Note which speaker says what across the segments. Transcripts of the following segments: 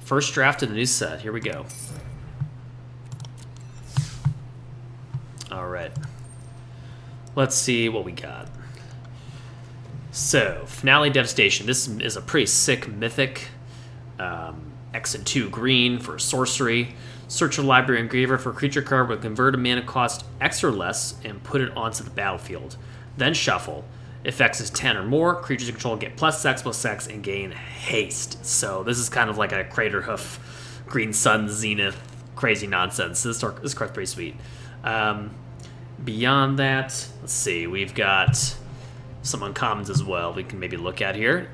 Speaker 1: First draft of the new set. Here we go. Alright. Let's see what we got. So, Finale Devastation. This is a pretty sick mythic. X and 2 green for sorcery. Search your library engraver for a creature card with converted mana cost X or less and put it onto the battlefield. Then shuffle. If X is 10 or more, creatures you control get +X and gain haste. So this is kind of like a Crater Hoof, Green Sun, Zenith, crazy nonsense. This card's pretty sweet. Beyond that, let's see, we've got some uncommons as well we can maybe look at here.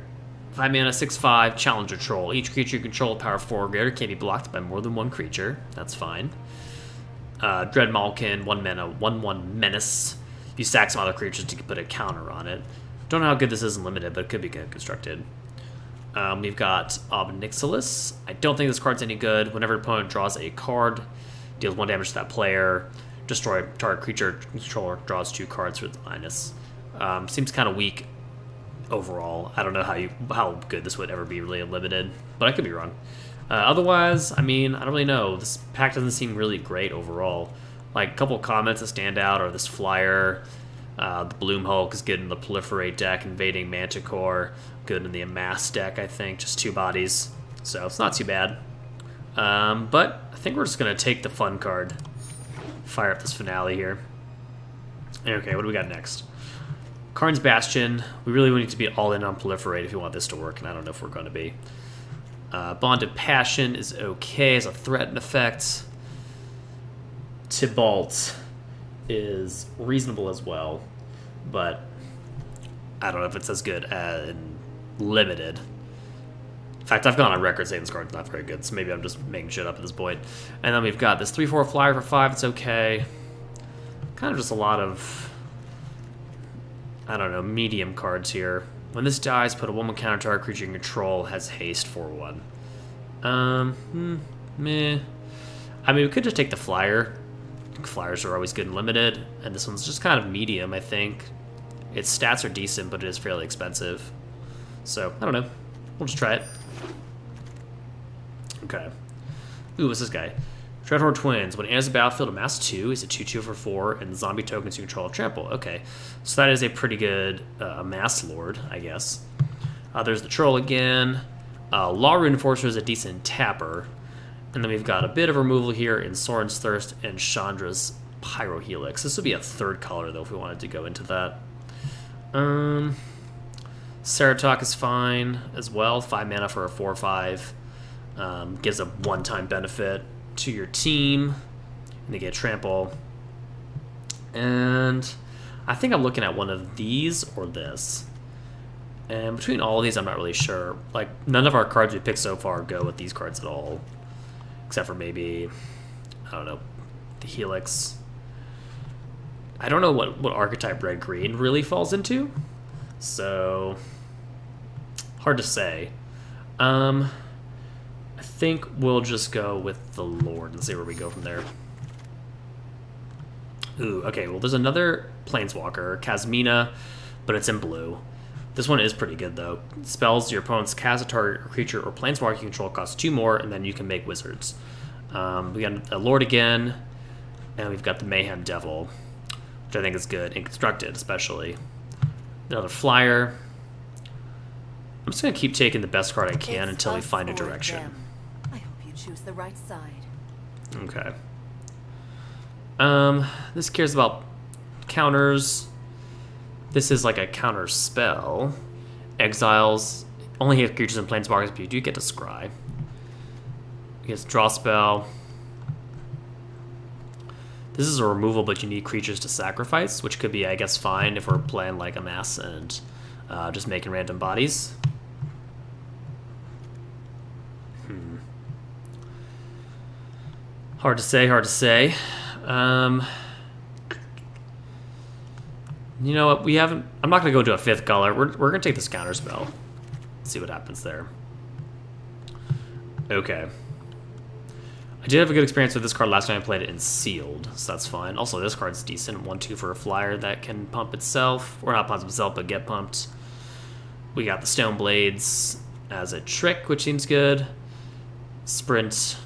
Speaker 1: 5 mana, 6/5, Challenger Troll. Each creature you control, power 4 or greater, can't be blocked by more than one creature. That's fine. Dread Malkin, 1 mana, 1/1 Menace. If you stack some other creatures, you can put a counter on it. Don't know how good this is in limited, but it could be good constructed. We've got Obnixilis. I don't think this card's any good. Whenever an opponent draws a card, deals 1 damage to that player. Destroy target creature controller, draws 2 cards with minus. Seems kind of weak overall. I don't know how good this would ever be really limited, but I could be wrong. Otherwise, I mean, I don't really know. This pack doesn't seem really great overall. Like, a couple of comments that stand out are this flyer. The Bloom Hulk is good in the Proliferate deck. Invading Manticore, good in the Amass deck, I think. Just 2 bodies. So it's not too bad. But I think we're just going to take the fun card. Fire up this Finale here. Okay, what do we got next? Karn's Bastion. We really need to be all in on Proliferate if you want this to work, and I don't know if we're going to be. Bonded Passion is okay as a threat effect. Tibalt is reasonable as well, but I don't know if it's as good as limited. In fact, I've gone on record saying this card's not very good, so maybe I'm just making shit up at this point. And then we've got this 3/4 flyer for 5. It's okay. Kind of just a lot of, I don't know, medium cards here. When this dies, put a 1/1 counter target creature you control has haste for 1. Meh. I mean, we could just take the flyer. Flyers are always good and limited, and this one's just kind of medium, I think. Its stats are decent, but it is fairly expensive. So, I don't know. We'll just try it. Okay. Ooh, what's this guy? Dreadhorde Twins. When it enters the battlefield, amass 2. Is a 2/2 for 4, and zombie tokens you control trample. Okay. So that is a pretty good Amass Lord, I guess. There's the Troll again. Law Reinforcer is a decent tapper. And then we've got a bit of removal here in Sorin's Thirst and Chandra's Pyrohelix. This would be a 3rd color, though, if we wanted to go into that. Ceratok is fine as well. 5 mana for a 4/5. Gives a one-time benefit to your team. And they get trample. And I think I'm looking at one of these or this. And between all of these, I'm not really sure. Like, none of our cards we picked so far go with these cards at all. Except for maybe, I don't know, the Helix. I don't know what archetype red green really falls into. So, hard to say. I think we'll just go with the Lord and see where we go from there. Ooh, okay, well there's another Planeswalker, Kasmina, but it's in blue. This one is pretty good, though. Spells your opponent's cast a target creature or Planeswalker you control costs 2 more, and then you can make wizards. We got a Lord again, and we've got the Mayhem Devil, which I think is good, and constructed especially. Another flyer. I'm just going to keep taking the best card I can until we find a direction.
Speaker 2: I hope you choose the right side.
Speaker 1: Okay. This cares about counters. This is like a counter spell. Exiles only hit creatures and planeswalkers, but you do get to scry. You get draw spell. This is a removal, but you need creatures to sacrifice, which could be, I guess, fine if we're playing like Amass and just making random bodies. Hard to say, hard to say. You know what? We haven't. I'm not going to go to a 5th color. We're going to take this counter spell. See what happens there. Okay. I did have a good experience with this card last time I played it in Sealed, so that's fine. Also, this card's decent. 1/2 for a flyer that can pump itself. Or not pump itself, but get pumped. We got the Stone Blades as a trick, which seems good. Sprint.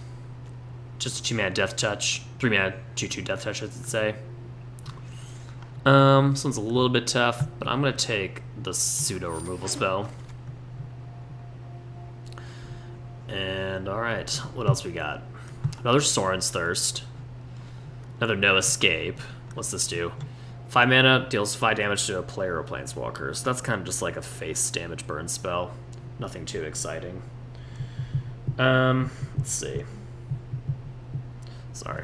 Speaker 1: Just a 2-mana Death Touch. 3-mana 2/2 Death Touch, I should say. This one's a little bit tough, but I'm going to take the pseudo removal spell. And alright, what else we got? Another Soren's Thirst. Another No Escape. What's this do? 5 mana, deals 5 damage to a player or planeswalker. So that's kind of just like a face damage burn spell. Nothing too exciting. Let's see. Sorry.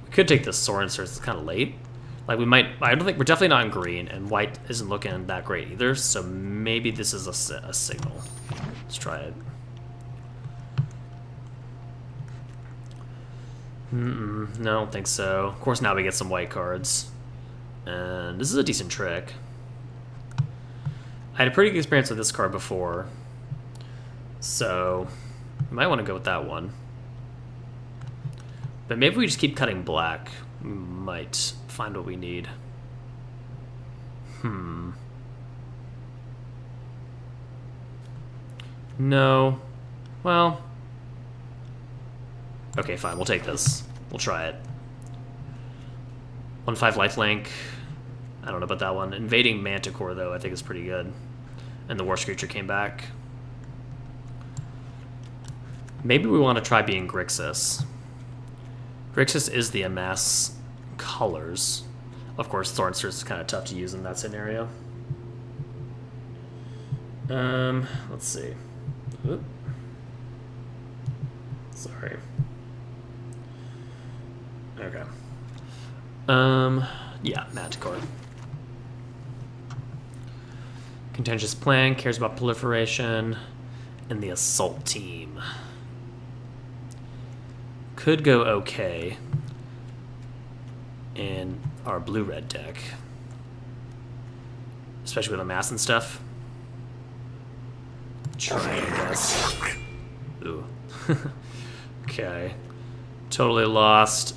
Speaker 1: We could take this Soren's Thirst. It's kind of late. Like we might, I don't think, we're definitely not in green, and white isn't looking that great either, so maybe this is a signal. Let's try it. No, I don't think so. Of course, now we get some white cards. And this is a decent trick. I had a pretty good experience with this card before, so you might want to go with that one. But maybe we just keep cutting black. We might find what we need. No. Well. Okay, fine. We'll take this. We'll try it. 1/5 lifelink. I don't know about that one. Invading Manticore, though, I think is pretty good. And the worst creature came back. Maybe we want to try being Grixis. Grixis is the Amass colors. Of course, Soren's Thirst is kind of tough to use in that scenario. Let's see. Oop. Sorry. Okay. Yeah, Manticore. Contentious Plan, cares about proliferation, and the Assault Team. Could go okay in our blue-red deck. Especially with Amass and stuff. Try it, I guess. Ooh. Okay. Totally lost,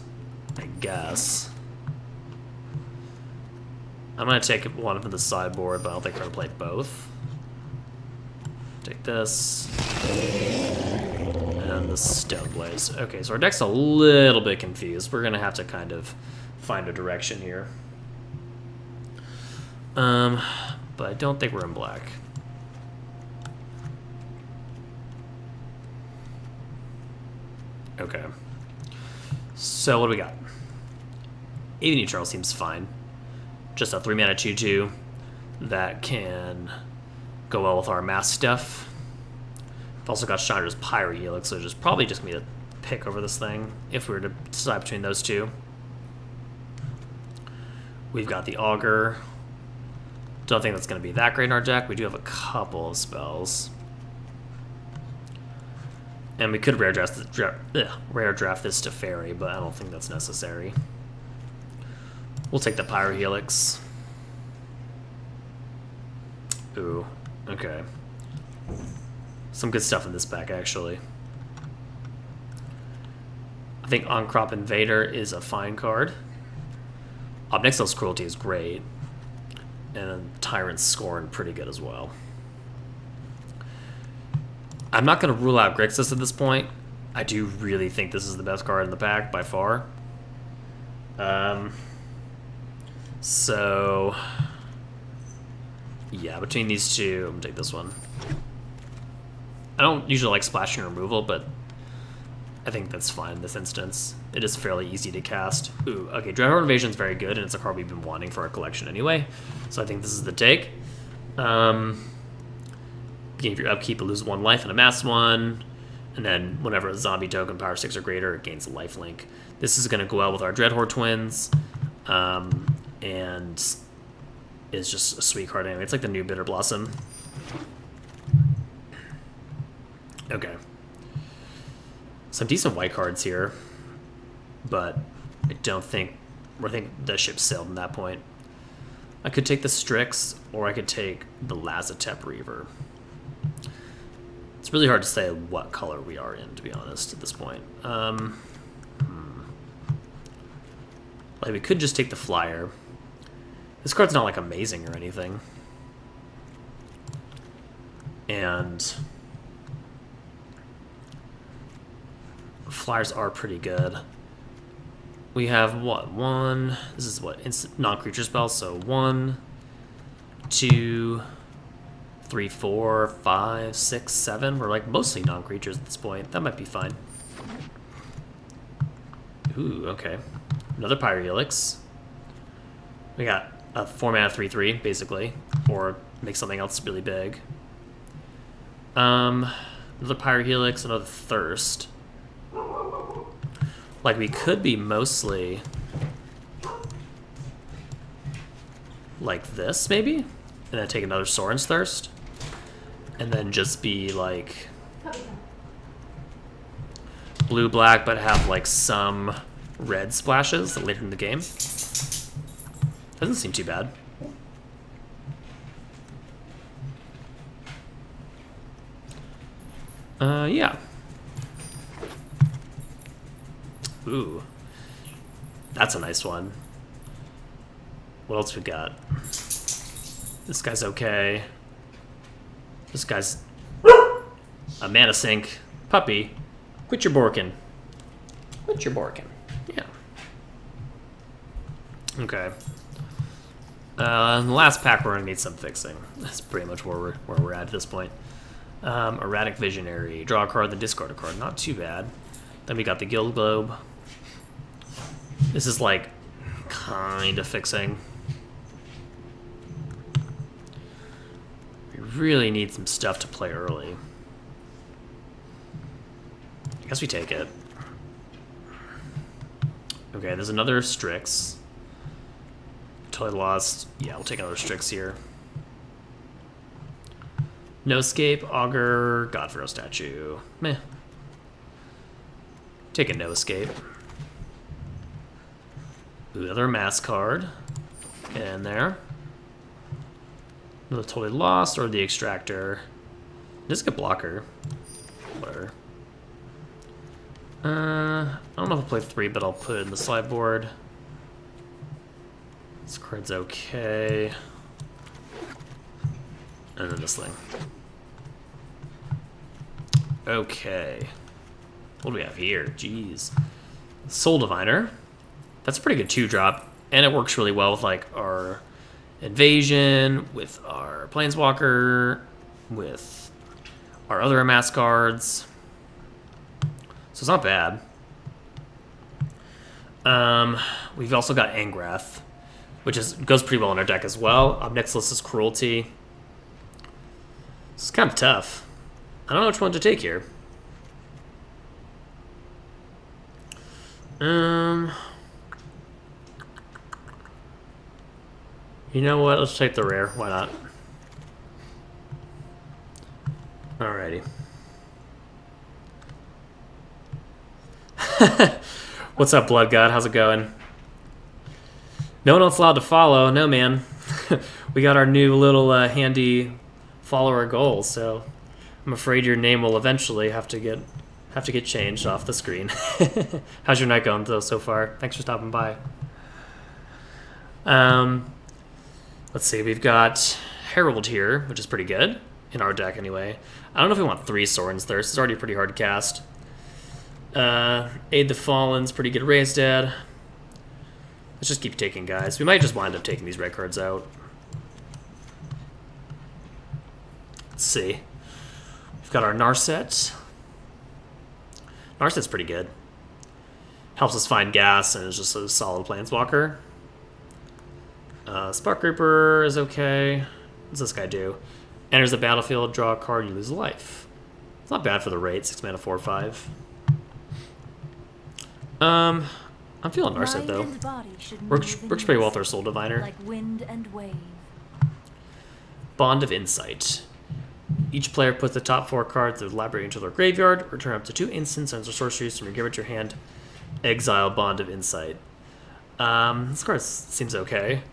Speaker 1: I guess. I'm going to take one from the sideboard, but I don't think we're going to play both. Take this. And the Stone Blaze. Okay, so our deck's a little bit confused. We're going to have to kind of find a direction here. But I don't think we're in black. Okay. So what do we got? AV Neutral seems fine. Just a 3-mana 2/2 that can go well with our Amass stuff. I've also got Chandra's Pyre Helix, so just probably just going to be a pick over this thing if we were to decide between those two. We've got the Augur. Don't think that's going to be that great in our deck. We do have a couple of spells. And we could rare draft this to Fairy, but I don't think that's necessary. We'll take the Pyre Helix. Ooh, okay. Some good stuff in this pack, actually. I think On-Crop Invader is a fine card. Obnixial's Cruelty is great. And Tyrant's Scorn, pretty good as well. I'm not going to rule out Grixis at this point. I do really think this is the best card in the pack, by far. So, yeah, between these two, I'm going to take this one. I don't usually like splashing removal, but I think that's fine in this instance. It is fairly easy to cast. Ooh, okay, Dreadhorde Invasion is very good, and it's a card we've been wanting for our collection anyway. So I think this is the take. Beginning of your upkeep, it loses 1 life and Amass 1. And then whenever a zombie token power 6 or greater, it gains a lifelink. This is going to go well with our Dreadhorde Twins. And is just a sweet card anyway. It's like the new Bitter Blossom. Okay. Some decent white cards here. But I don't think... I think the ship sailed from that point. I could take the Strix, or I could take the Lazotep Reaver. It's really hard to say what color we are in, to be honest, at this point. Like, we could just take the Flyer. This card's not, like, amazing or anything. And Flyers are pretty good. We have what? One. This is what? Instant non-creature spells. So 1, 2, 3, 4, 5, 6, 7. We're like mostly non-creatures at this point. That might be fine. Ooh, okay. Another Pyrohelix. We got a 4-mana 3/3 basically, or make something else really big. Another Pyrohelix, another Thirst. Like, we could be mostly like this, maybe? And then take another Sorin's Thirst. And then just be, like, blue-black, but have, like, some red splashes later in the game. Doesn't seem too bad. Yeah. Ooh. That's a nice one. What else we got? This guy's okay. This guy's a mana sink. Puppy. Quit your borkin. Quit your borkin. Yeah. Okay. In the last pack, we're gonna need some fixing. That's pretty much where we're at this point. Erratic Visionary. Draw a card, then discard a card. Not too bad. Then we got the Guild Globe. This is like kind of fixing. We really need some stuff to play early. I guess we take it. Okay, there's another Strix. Totally lost. Yeah, we'll take another Strix here. No Escape, Augur, Godfrey Statue. Meh. Take a No Escape. Ooh, another Amass card. Get in there. Another Totally Lost, or the Extractor. Just get Blocker. Whatever. I don't know if I'll play 3, but I'll put it in the sideboard. This card's okay. And then this thing. Okay. What do we have here? Jeez. Soul Diviner. That's a pretty good 2-drop. And it works really well with like our Invasion, with our Planeswalker, with our other Amass cards. So it's not bad. We've also got Angrath, which goes pretty well in our deck as well. Up next list is Cruelty. It's kind of tough. I don't know which one to take here. You know what? Let's take the rare. Why not? Alrighty. What's up, Blood God? How's it going? No one else allowed to follow. No, man. We got our new little handy follower goal, so I'm afraid your name will eventually have to get changed off the screen. How's your night going though so far? Thanks for stopping by. Let's see, we've got Herald here, which is pretty good in our deck anyway. I don't know if we want 3 Sorin's Thirst. It's already pretty hard to cast. Aid the Fallen's pretty good. Raise Dead. Let's just keep taking guys. We might just wind up taking these red cards out. Let's see. We've got our Narset. Narset's pretty good. Helps us find gas and is just a solid Planeswalker. Spark Reaper is okay. What's this guy do? Enters the battlefield, draw a card, you lose a life. It's not bad for the rate, 6 mana, 4/5. I'm feeling Narset though. Works pretty well with our Soul Diviner.
Speaker 2: Like wind and wave.
Speaker 1: Bond of Insight. Each player puts the top 4 cards of the library into their graveyard. Return up to 2 instants and sorceries from your graveyard to your hand. Exile Bond of Insight. This card seems okay.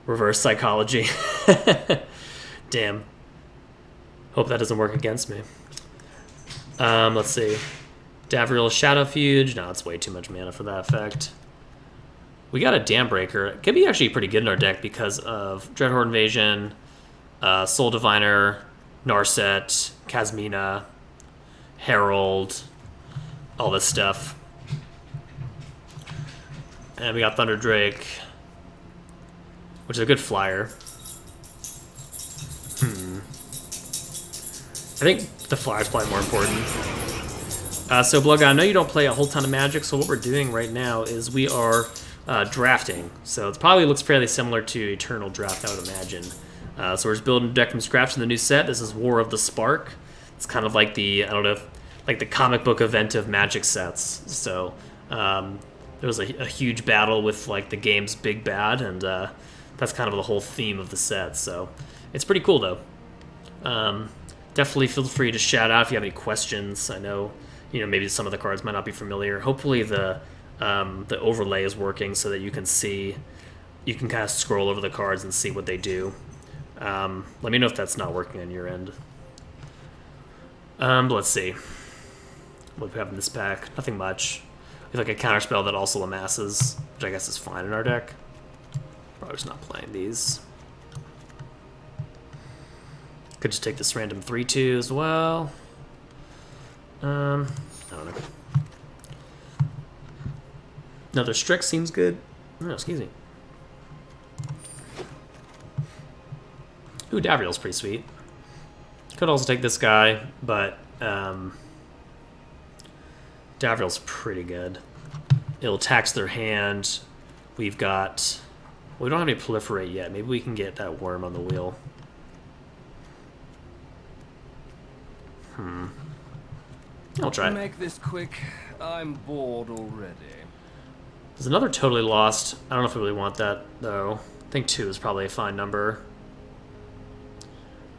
Speaker 1: Reverse Psychology. Damn. Hope that doesn't work against me. Let's see. Davriel's Shadowfuge. No, it's way too much mana for that effect. We got a Dambreaker. It could be actually pretty good in our deck because of Dreadhorde Invasion, Soul Diviner, Narset, Kasmina, Herald. all this stuff. And we got Thunder Drake, which is a good flyer. I think the flyer's probably more important. So Blood Guy, I know you don't play a whole ton of Magic, so what we're doing right now is we are drafting. So it probably looks fairly similar to Eternal Draft, I would imagine. So we're just building a deck from scratch in the new set. This is War of the Spark. It's kind of like the, I don't know, like the comic book event of Magic sets. So there was a huge battle with like the game's big bad, and that's kind of the whole theme of the set. So it's pretty cool though. Definitely feel free to shout out if you have any questions. I know, maybe some of the cards might not be familiar. Hopefully the overlay is working so that you can kind of scroll over the cards and see what they do. Let me know if that's not working on your end. But let's see. What do we have in this pack? Nothing much. We have like a counterspell that also amasses, which I guess is fine in our deck. Probably just not playing these. Could just take this random 3/2 as well. I don't know. Another Strix seems good. Oh, excuse me. Ooh, Davriel's pretty sweet. Could also take this guy, but Davriel's pretty good. It'll tax their hand. We've got... we don't have any Proliferate yet. Maybe we can get that worm on the wheel. I'll try it.
Speaker 3: Make this quick. I'm bored already.
Speaker 1: There's another Totally Lost. I don't know if we really want that, though. I think 2 is probably a fine number.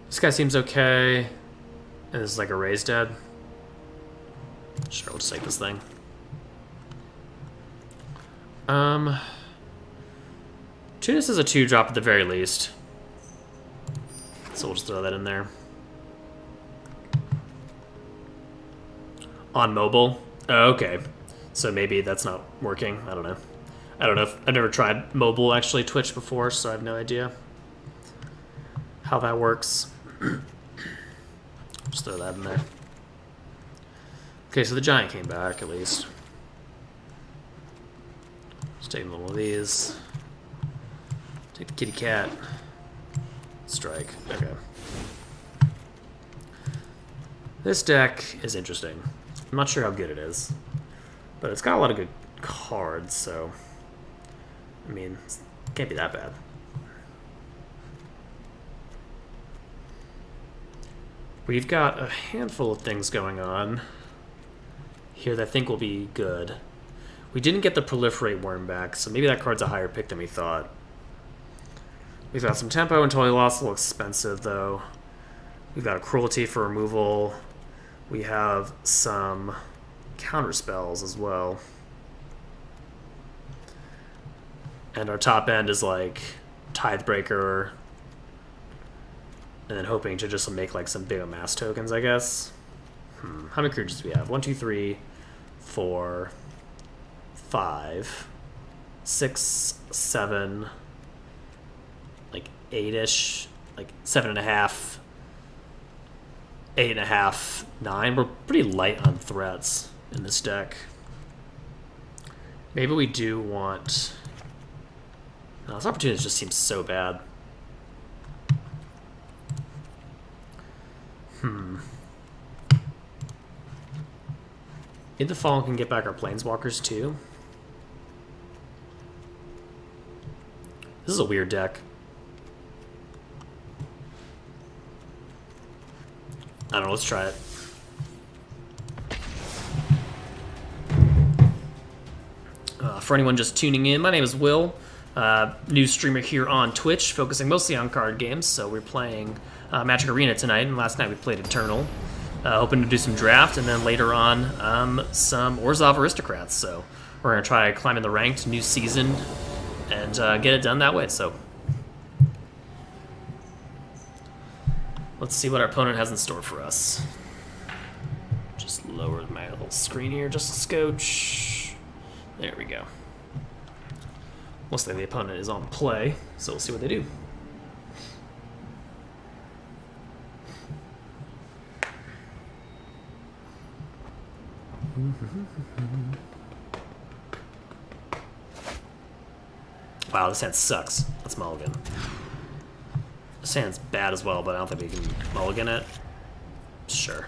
Speaker 1: This guy seems okay. And this is like a Raised Dead. Sure, we'll just take this thing. Tunis is a 2-drop at the very least. So we'll just throw that in there. On mobile? Oh, okay. So maybe that's not working. I don't know. I've never tried mobile, actually, Twitch before, so I have no idea how that works. Just throw that in there. Okay, so the giant came back, at least. Just take a little of these. Take the kitty cat. Strike. Okay. This deck is interesting. I'm not sure how good it is, but it's got a lot of good cards, so I mean, it can't be that bad. We've got a handful of things going on here that I think will be good. We didn't get the Proliferate Worm back, so maybe that card's a higher pick than we thought. We've got some Tempo and Totally Lost, a little expensive though. We've got a Cruelty for removal. We have some counter spells as well. And our top end is like Tithebreaker. And then hoping to just make like some big Amass tokens, I guess. How many creatures do we have? 1, 2, 3, 4, 5, 6, 7, like 8-ish, like 7.5. 8.5, 9. We're pretty light on threats in this deck. Maybe we do want... No, this opportunity just seems so bad. In the fall, we can get back our Planeswalkers too. This is a weird deck. I don't know, let's try it. For anyone just tuning in, my name is Will, new streamer here on Twitch, focusing mostly on card games. So we're playing Magic Arena tonight, and last night we played Eternal. Hoping to do some draft, and then later on some Orzhov Aristocrats. So we're going to try climbing the ranked new season and get it done that way. So let's see what our opponent has in store for us. Just lower my little screen here just a scotch. There we go. Looks like the opponent is on play, so we'll see what they do. Wow, this hand sucks. Let's mulligan. This hand's bad as well, but I don't think we can mulligan it. Sure.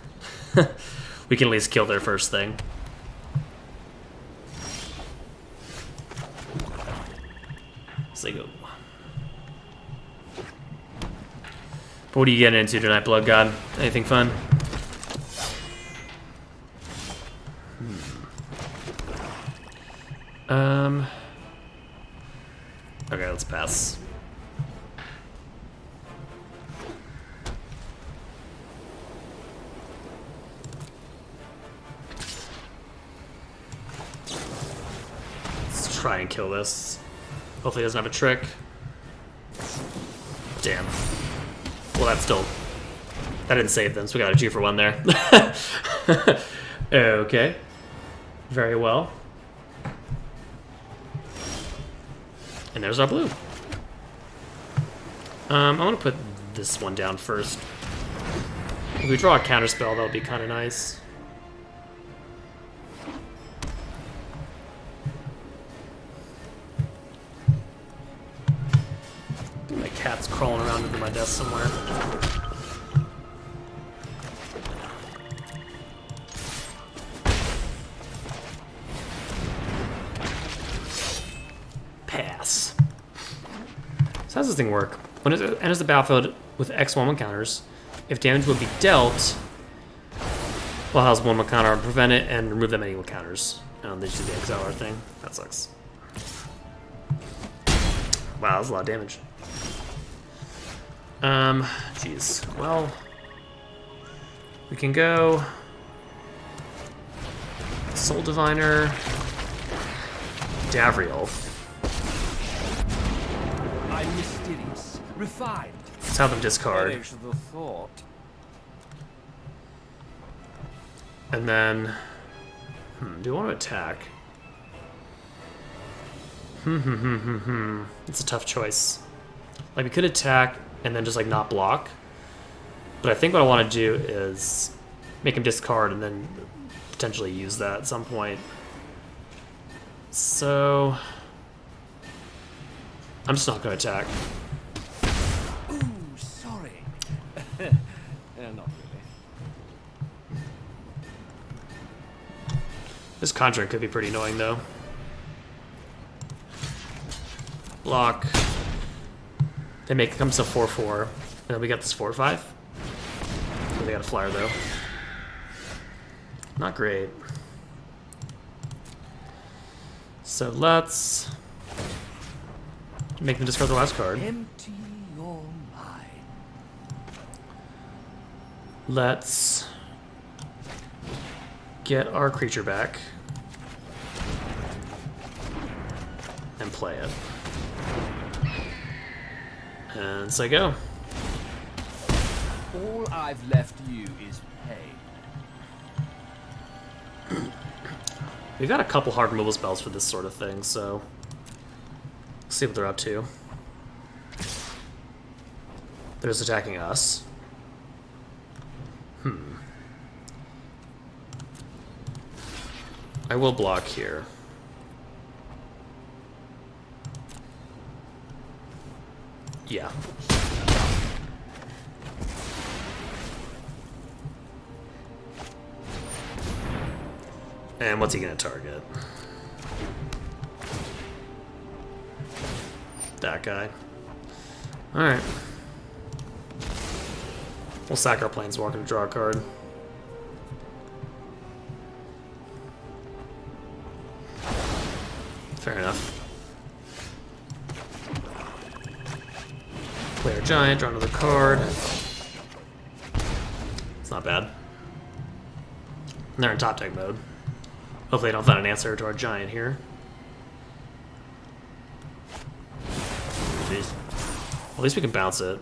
Speaker 1: We can at least kill their first thing. So they go. But what are you getting into tonight, Blood God? Anything fun? Okay, let's pass. Let's try and kill this. Hopefully he doesn't have a trick. Damn. Well, that's still... That didn't save them, so we got a 2 for 1 there. Okay. Very well. And there's our blue. I want to put this one down first. If we draw a counterspell, that would be kind of nice. My cat's crawling around under my desk somewhere. Pass. So how does this thing work? When it enters the battlefield with X 1/1 counters, if damage would be dealt, well, has 1/1 counter, prevent it and remove them any counters. They just do the exile thing. That sucks. Wow, that's a lot of damage. Jeez. Well, we can go Soul Diviner, Davriel.
Speaker 3: I'm mysterious, refined.
Speaker 1: Let's have them discard.
Speaker 3: Perish the thought.
Speaker 1: And then, do you want to attack? It's a tough choice. Like, we could attack and then just, like, not block. But I think what I want to do is make him discard and then potentially use that at some point. So, I'm just not going to attack.
Speaker 3: Ooh, sorry. Not really.
Speaker 1: This Conjuring could be pretty annoying, though. Block. They make it comes to 4/4. And then we got this 4/5. They got a flyer, though. Not great. So let's make them discard the last card.
Speaker 3: Empty your mind.
Speaker 1: Let's get our creature back and play it. And so go.
Speaker 3: All I've left you is pain.
Speaker 1: We've got a couple hard removal spells for this sort of thing, so let's see what they're up to. They're just attacking us. I will block here. Yeah. And what's he gonna target? That guy. Alright. We'll sack our Planeswalker to draw a card. Fair enough. Play our Giant, draw another card. It's not bad. And they're in top deck mode. Hopefully they don't find an answer to our Giant here. Jeez. Well, at least we can bounce it.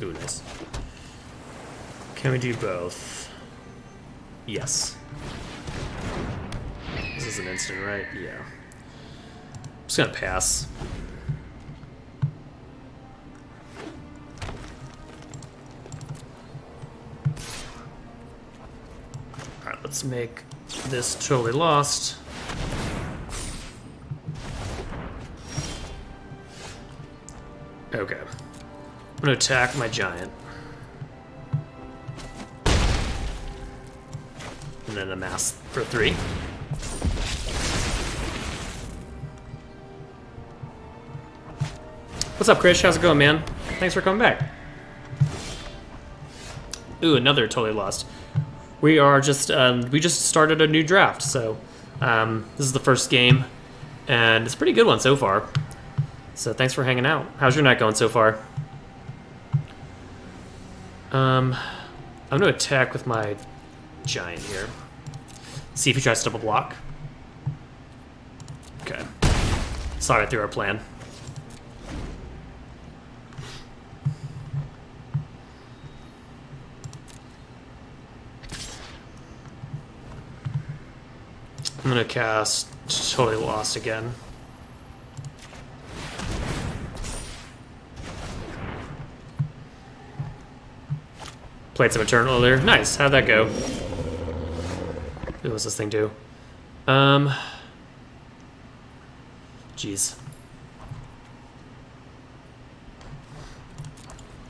Speaker 1: Ooh, nice. Can we do both? Yes. This is an instant, right? Yeah. I'm just gonna pass. Let's make this totally lost. Okay. I'm gonna attack my giant. And then amass for 3. What's up, Krish? How's it going, man? Thanks for coming back. Ooh, another totally lost. We are just, we just started a new draft, so this is the first game, and it's a pretty good one so far. So thanks for hanging out. How's your night going so far? I'm gonna attack with my giant here. See if he tries to double block. Okay. Sorry, I threw our plan. I'm gonna cast Totally Lost again. Played some Eternal earlier. Nice. How'd that go? What does this thing do? Jeez.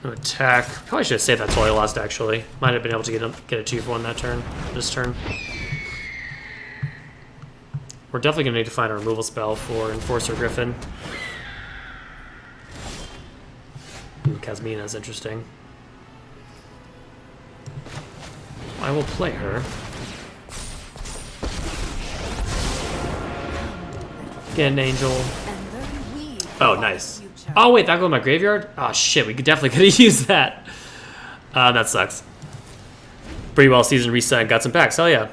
Speaker 1: No attack. Probably should have saved that Totally Lost, actually. Might have been able to get a 2 for 1 that turn. This turn. We're definitely going to need to find a removal spell for Enforcer Griffin. Ooh, Kazmina's interesting. I will play her. Get an angel. Oh, nice. Oh, wait, that go in my graveyard? Oh, shit, we definitely could have used that. That sucks. Pretty well season reset and got some packs. Hell yeah.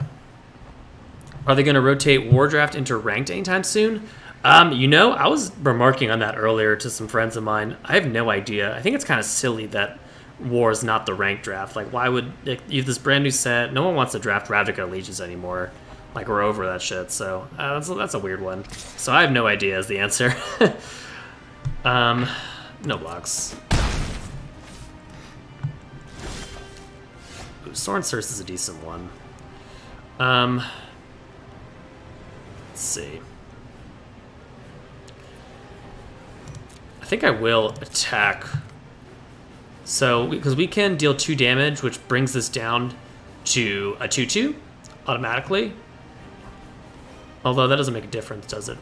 Speaker 1: Are they going to rotate War Draft into Ranked anytime soon? You know, I was remarking on that earlier to some friends of mine. I have no idea. I think it's kind of silly that War is not the Ranked draft. Like, why would... you have this brand new set. No one wants to draft Ravnica Legions anymore. Like, we're over that shit. So, that's a weird one. So, I have no idea is the answer. No blocks. Ooh, Sorin Circe is a decent one. Let's see. I think I will attack. So, because we can deal 2 damage, which brings this down to a 2/2 automatically. Although that doesn't make a difference, does it?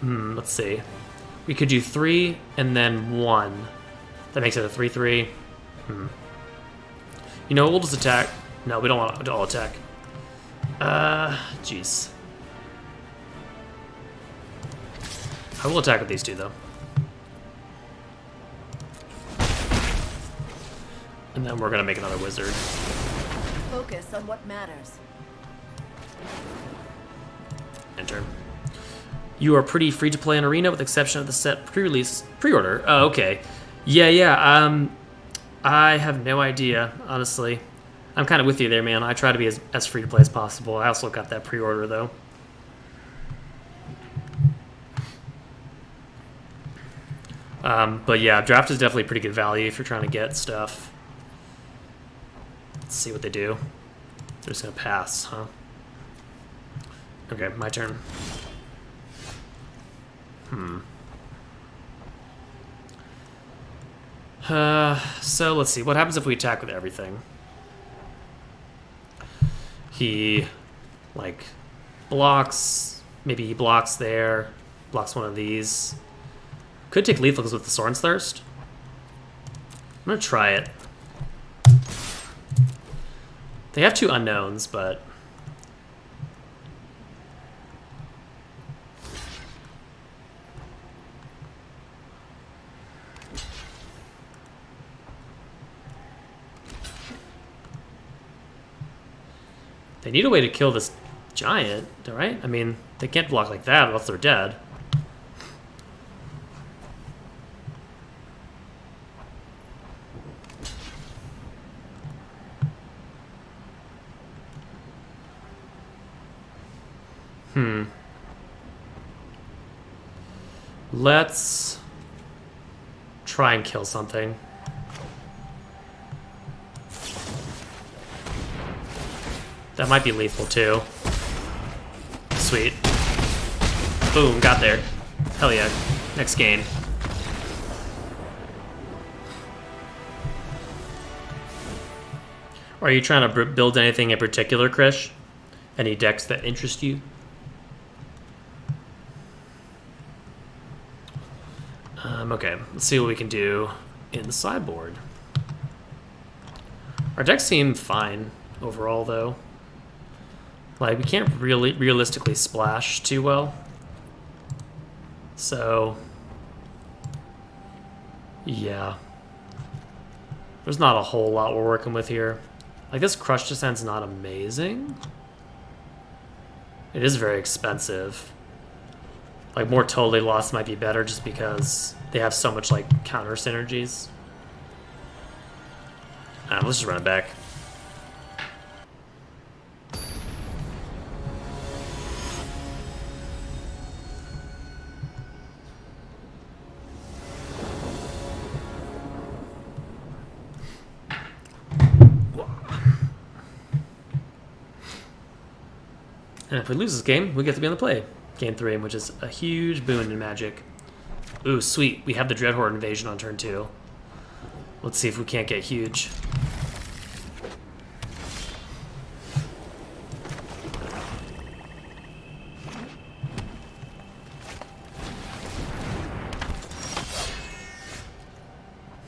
Speaker 1: Let's see. We could do 3 and then 1. That makes it a 3/3. You know, we'll just attack. No, we don't want to all attack. Jeez. I will attack with these 2, though. And then we're going to make another wizard.
Speaker 2: Focus on what matters.
Speaker 1: Enter. You are pretty free to play in Arena with the exception of the set pre-order. Oh, okay. Yeah. I have no idea, honestly. I'm kind of with you there, man. I try to be as free to play as possible. I also got that pre-order, though. But yeah, draft is definitely pretty good value if you're trying to get stuff. Let's see what they do. They're just gonna pass, huh? Okay, my turn. So let's see. What happens if we attack with everything? He, like, blocks. Maybe he blocks there. Blocks one of these. Could take lethals with the Sorin's Thirst. I'm gonna try it. They have 2 unknowns, but... they need a way to kill this giant, right? I mean, they can't block like that unless they're dead. Let's try and kill something. That might be lethal too. Sweet. Boom, got there. Hell yeah. Next game. Are you trying to build anything in particular, Krish? Any decks that interest you? Okay, let's see what we can do in the sideboard. Our decks seem fine overall, though. Like, we can't really realistically splash too well. So, yeah. There's not a whole lot we're working with here. Like, this Crush Descent's not amazing. It is very expensive. Like, more Totally Lost might be better just because they have so much, like, counter synergies. Let's just run it back. And if we lose this game, we get to be on the play. Game 3, which is a huge boon in Magic. Ooh, sweet. We have the Dreadhorde invasion on turn 2. Let's see if we can't get huge.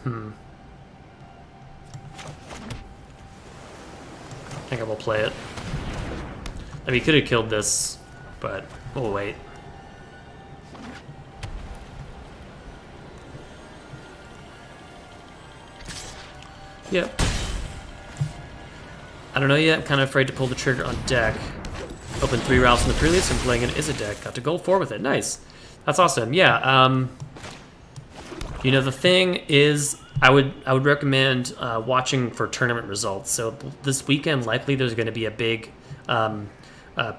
Speaker 1: I think I will play it. I mean, he could have killed this, but we'll wait. Yep. I don't know yet. I'm kind of afraid to pull the trigger on deck. Open 3 routes in the preludes and playing an Izzet deck. Got to gold 4 with it. Nice. That's awesome. Yeah. You know, the thing is, I would recommend watching for tournament results. So this weekend, likely there's going to be a big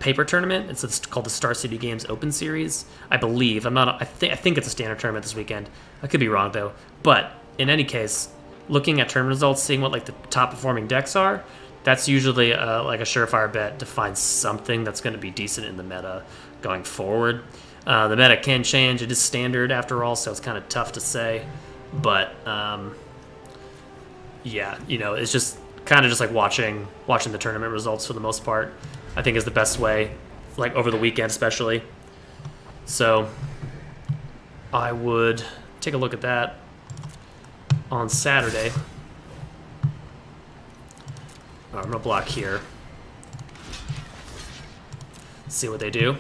Speaker 1: paper tournament. It's called the Star City Games Open Series. I believe. I think it's a standard tournament this weekend. I could be wrong though. But in any case, looking at tournament results, seeing what like the top performing decks are, that's usually like a surefire bet to find something that's going to be decent in the meta going forward. The meta can change. It is standard after all, so it's kind of tough to say. But yeah, you know, it's just kind of just like watching the tournament results for the most part. I think is the best way, like over the weekend especially. So I would take a look at that on Saturday. I'm gonna block here. See what they do.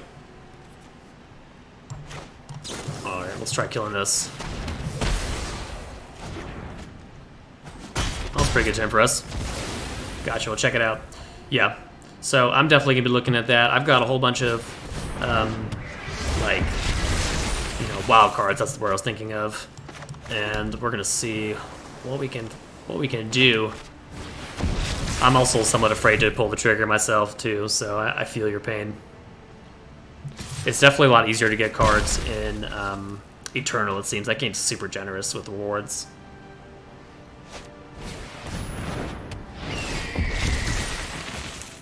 Speaker 1: Alright, let's try killing this. That was pretty good time for us. Gotcha, we'll check it out. Yeah, so I'm definitely gonna be looking at that. I've got a whole bunch of, like, you know, wild cards. That's the word I was thinking of, and we're gonna see what we can do. I'm also somewhat afraid to pull the trigger myself too, so I feel your pain. It's definitely a lot easier to get cards in Eternal, it seems. That game's super generous with rewards.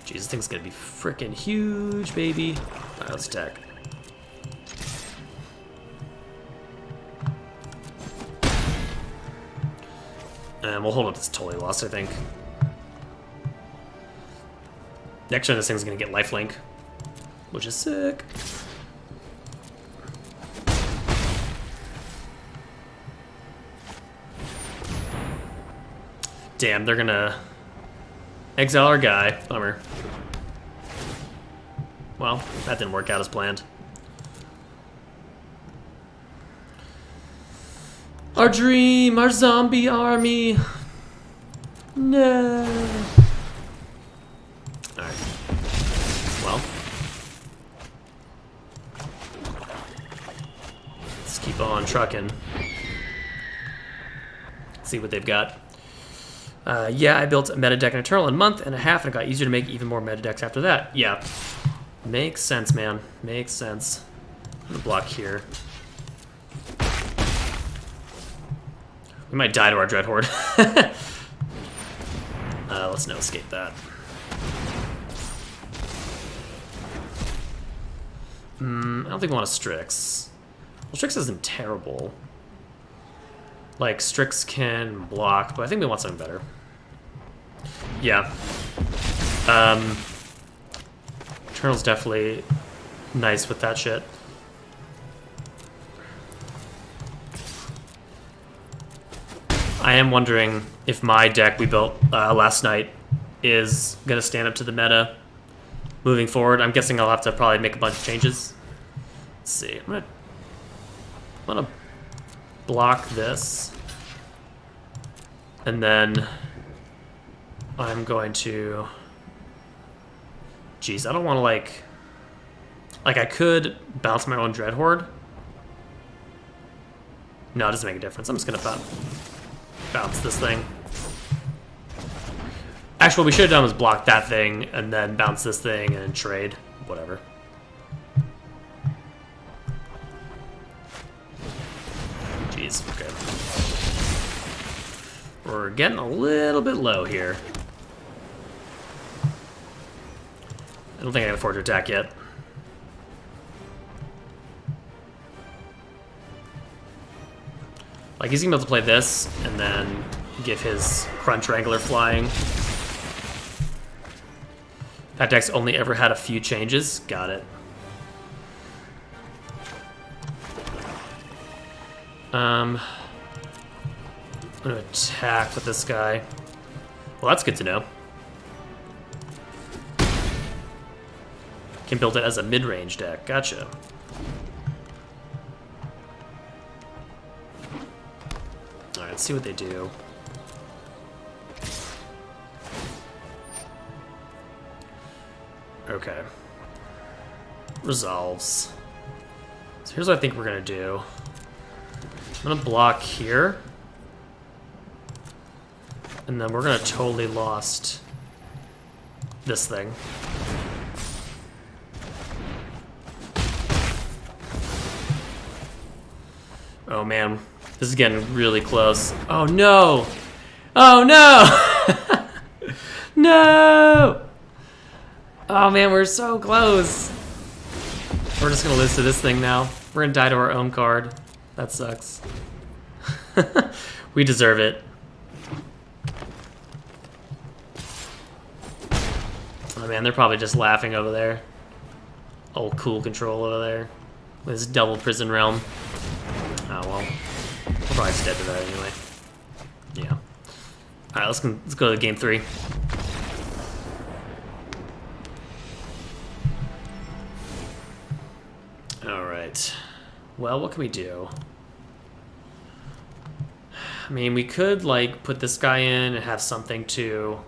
Speaker 1: Jeez, this thing's gonna be freaking huge, baby. Alright, let's attack. And we'll hold up this Totally Lost, I think. Next turn, this thing's gonna get lifelink, which is sick. Damn, they're gonna exile our guy. Bummer. Well, that didn't work out as planned. Our dream, our zombie army. No. Alright. Well. Let's keep on trucking. See what they've got. Yeah, I built a meta deck in Eternal in a month and a half, and it got easier to make even more meta decks after that. Yeah. Makes sense, man. Makes sense. I'm gonna block here. We might die to our Dreadhorde. Let's no escape that. I don't think we want a Strix. Well, Strix isn't terrible. Like, Strix can block, but I think we want something better. Yeah. Eternal's definitely nice with that shit. I am wondering if my deck we built last night is going to stand up to the meta moving forward. I'm guessing I'll have to probably make a bunch of changes. Let's see. I'm gonna block this. And then I'm going to... Jeez, I don't want to, like, I could bounce my own Dread Horde. No, it doesn't make a difference. I'm just going to bounce this thing. Actually, what we should have done was block that thing, and then bounce this thing, and then trade. Whatever. Jeez, okay. We're getting a little bit low here. I don't think I can afford to attack yet. Like, he's gonna be able to play this, and then give his Crunch Wrangler flying. That deck's only ever had a few changes. Got it. I'm gonna attack with this guy. Well, that's good to know. Can build it as a mid-range deck. Gotcha. Alright, let's see what they do. Okay. Resolves. So here's what I think we're gonna do. I'm gonna block here. And then we're gonna totally lost this thing. Oh man, this is getting really close. Oh no! Oh no! No! Oh man, we're so close. We're just gonna lose to this thing now. We're gonna die to our own card. That sucks. We deserve it. Oh man, they're probably just laughing over there. Old cool control over there. With his double prison realm. Oh well. We're probably just dead to that anyway. Yeah. Alright, let's go to game 3. Alright. Well, what can we do? I mean, we could, like, put this guy in and have something to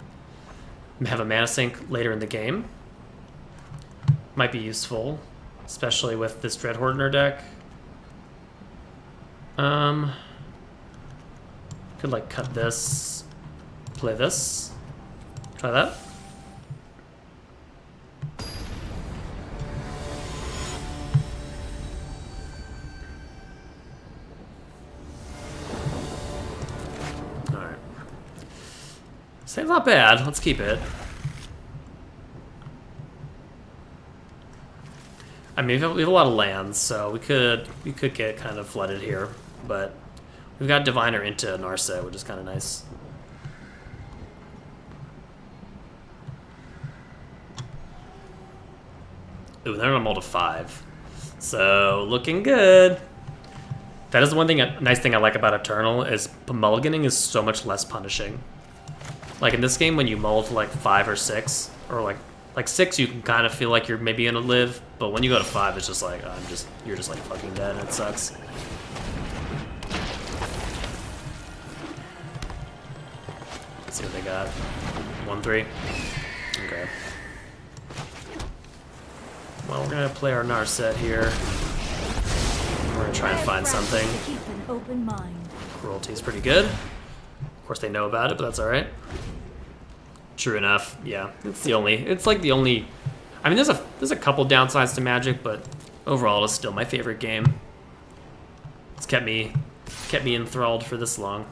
Speaker 1: have a mana sink later in the game. Might be useful, especially with this Dread Horde in our deck. Could, like, cut this, play this. Try that. Alright. Save's not bad. Let's keep it. I mean, we have a lot of lands, so we could get kind of flooded here, but we've got Diviner into Narset, which is kind of nice. Ooh, they're on a mold of 5, so looking good. That is the one thing, nice thing I like about Eternal is mulliganing is so much less punishing. Like in this game, when you mull to like 5 or 6, or like 6, you can kind of feel like you're maybe gonna live, but when you go to 5, it's just like you're just like fucking dead, and it sucks. Let's see what they got. 1-3. Okay. Well, we're gonna play our Narset here. We're gonna try and find something.
Speaker 2: Keep an open mind.
Speaker 1: Cruelty is pretty good. Of course, they know about it, but that's all right. True enough, yeah. It's like the only. I mean, there's a couple downsides to Magic, but overall, it's still my favorite game. It's kept me enthralled for this long.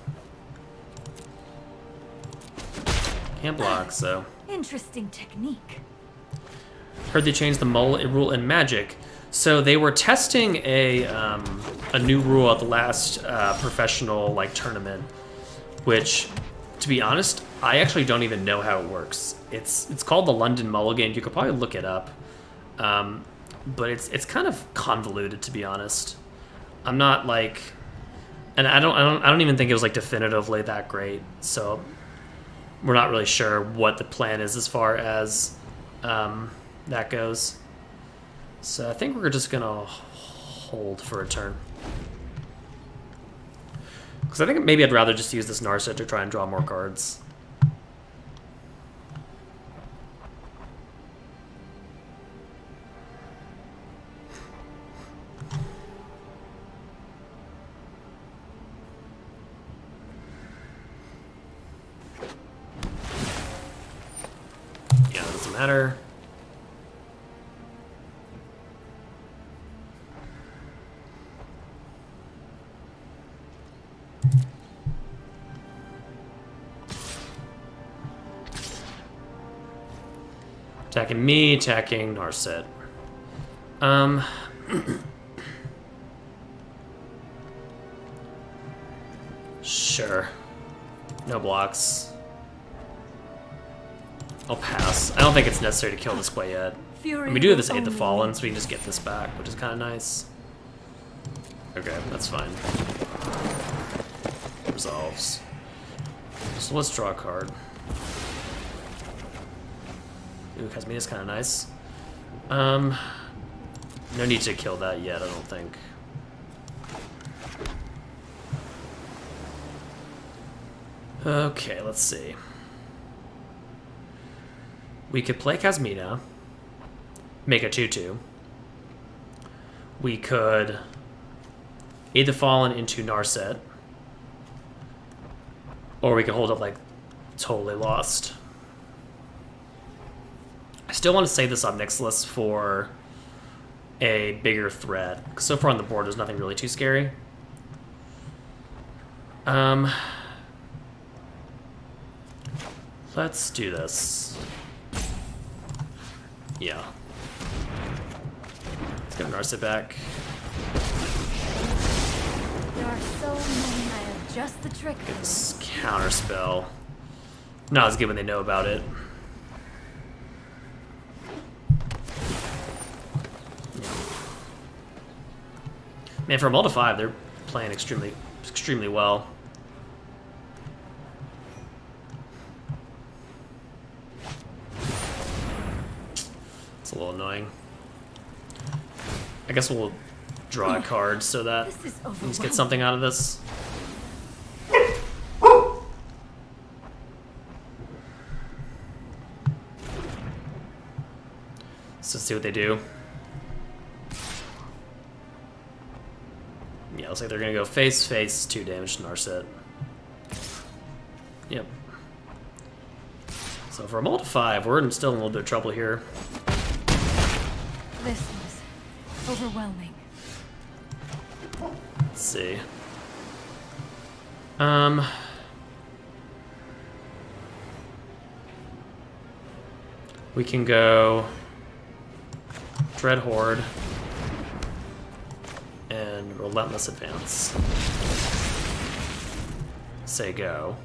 Speaker 1: Can't block, so.
Speaker 2: Interesting technique.
Speaker 1: Heard they changed the mull rule in Magic. So they were testing a new rule at the last professional like tournament, which, to be honest, I actually don't even know how it works. It's called the London Mulligan. You could probably look it up, but it's kind of convoluted, to be honest. I'm not like, and I don't even think it was like definitively that great. So we're not really sure what the plan is as far as that goes. So I think we're just gonna hold for a turn. Because I think maybe I'd rather just use this Narset to try and draw more cards. Yeah, it doesn't matter. Attacking me, attacking Narset. Sure. No blocks. I'll pass. I don't think it's necessary to kill this quite yet. And we do have this Aid the Fallen, so we can just get this back, which is kind of nice. Okay, that's fine. Resolves. So let's draw a card. Ooh, Casmina's kind of nice. No need to kill that yet, I don't think. Okay, let's see. We could play Casmina, make a 2/2. We could Aid the Fallen into Narset, or we could hold up like Totally Lost. I still want to save this on Nixless for a bigger threat. So far on the board, there's nothing really too scary. Let's do this. Yeah. Let's get Narset back.
Speaker 2: There are so many. I have just the trick.
Speaker 1: Get this counter spell. Not as good when they know about it. Man, for a multi 5, they're playing extremely well. It's a little annoying. I guess we'll draw a card so that we can just get something out of this. So let's see what they do. Yeah, looks like they're gonna go face, 2 damage to Narset. Yep. So for a multi 5, we're still in a little bit of trouble here.
Speaker 2: This was overwhelming.
Speaker 1: Let's see. We can go Dread Horde and Relentless Advance. Say go.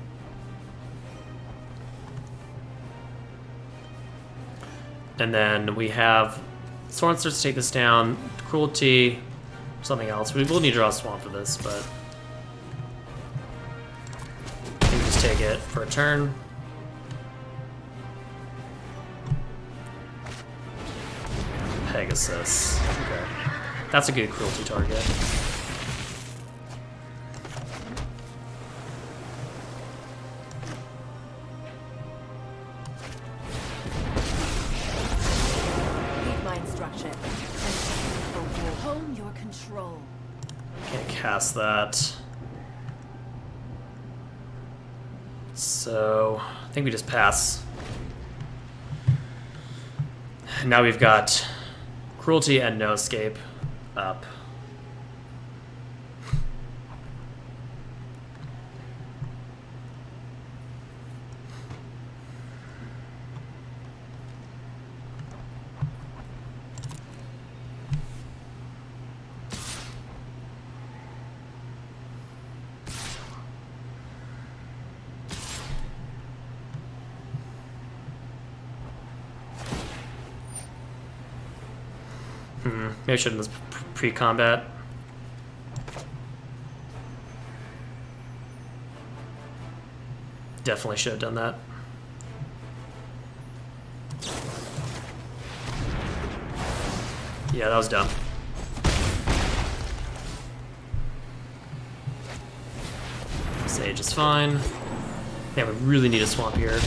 Speaker 1: And then we have Sworn starts to take this down, Cruelty, something else. We will need to draw a Swamp for this, but we can just take it for a turn. Pegasus. Okay. That's a good Cruelty target.
Speaker 2: Read my instruction. Hone your control.
Speaker 1: Can't cast that. So I think we just pass. Now we've got Cruelty and No Escape up. Maybe I should have done this pre-combat. Definitely should have done that. Yeah, that was dumb. Sage is fine. Yeah, we really need a swamp here.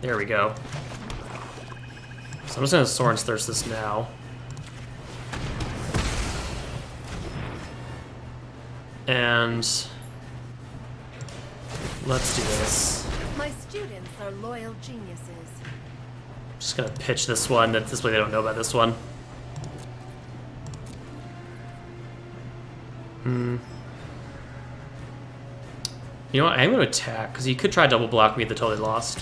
Speaker 1: There we go. So I'm just gonna Soren's Thirst this now. And let's do this.
Speaker 2: My students are loyal geniuses.
Speaker 1: Just gonna pitch this one. This way they don't know about this one. You know what? I'm gonna attack because he could try double block me. They totally lost.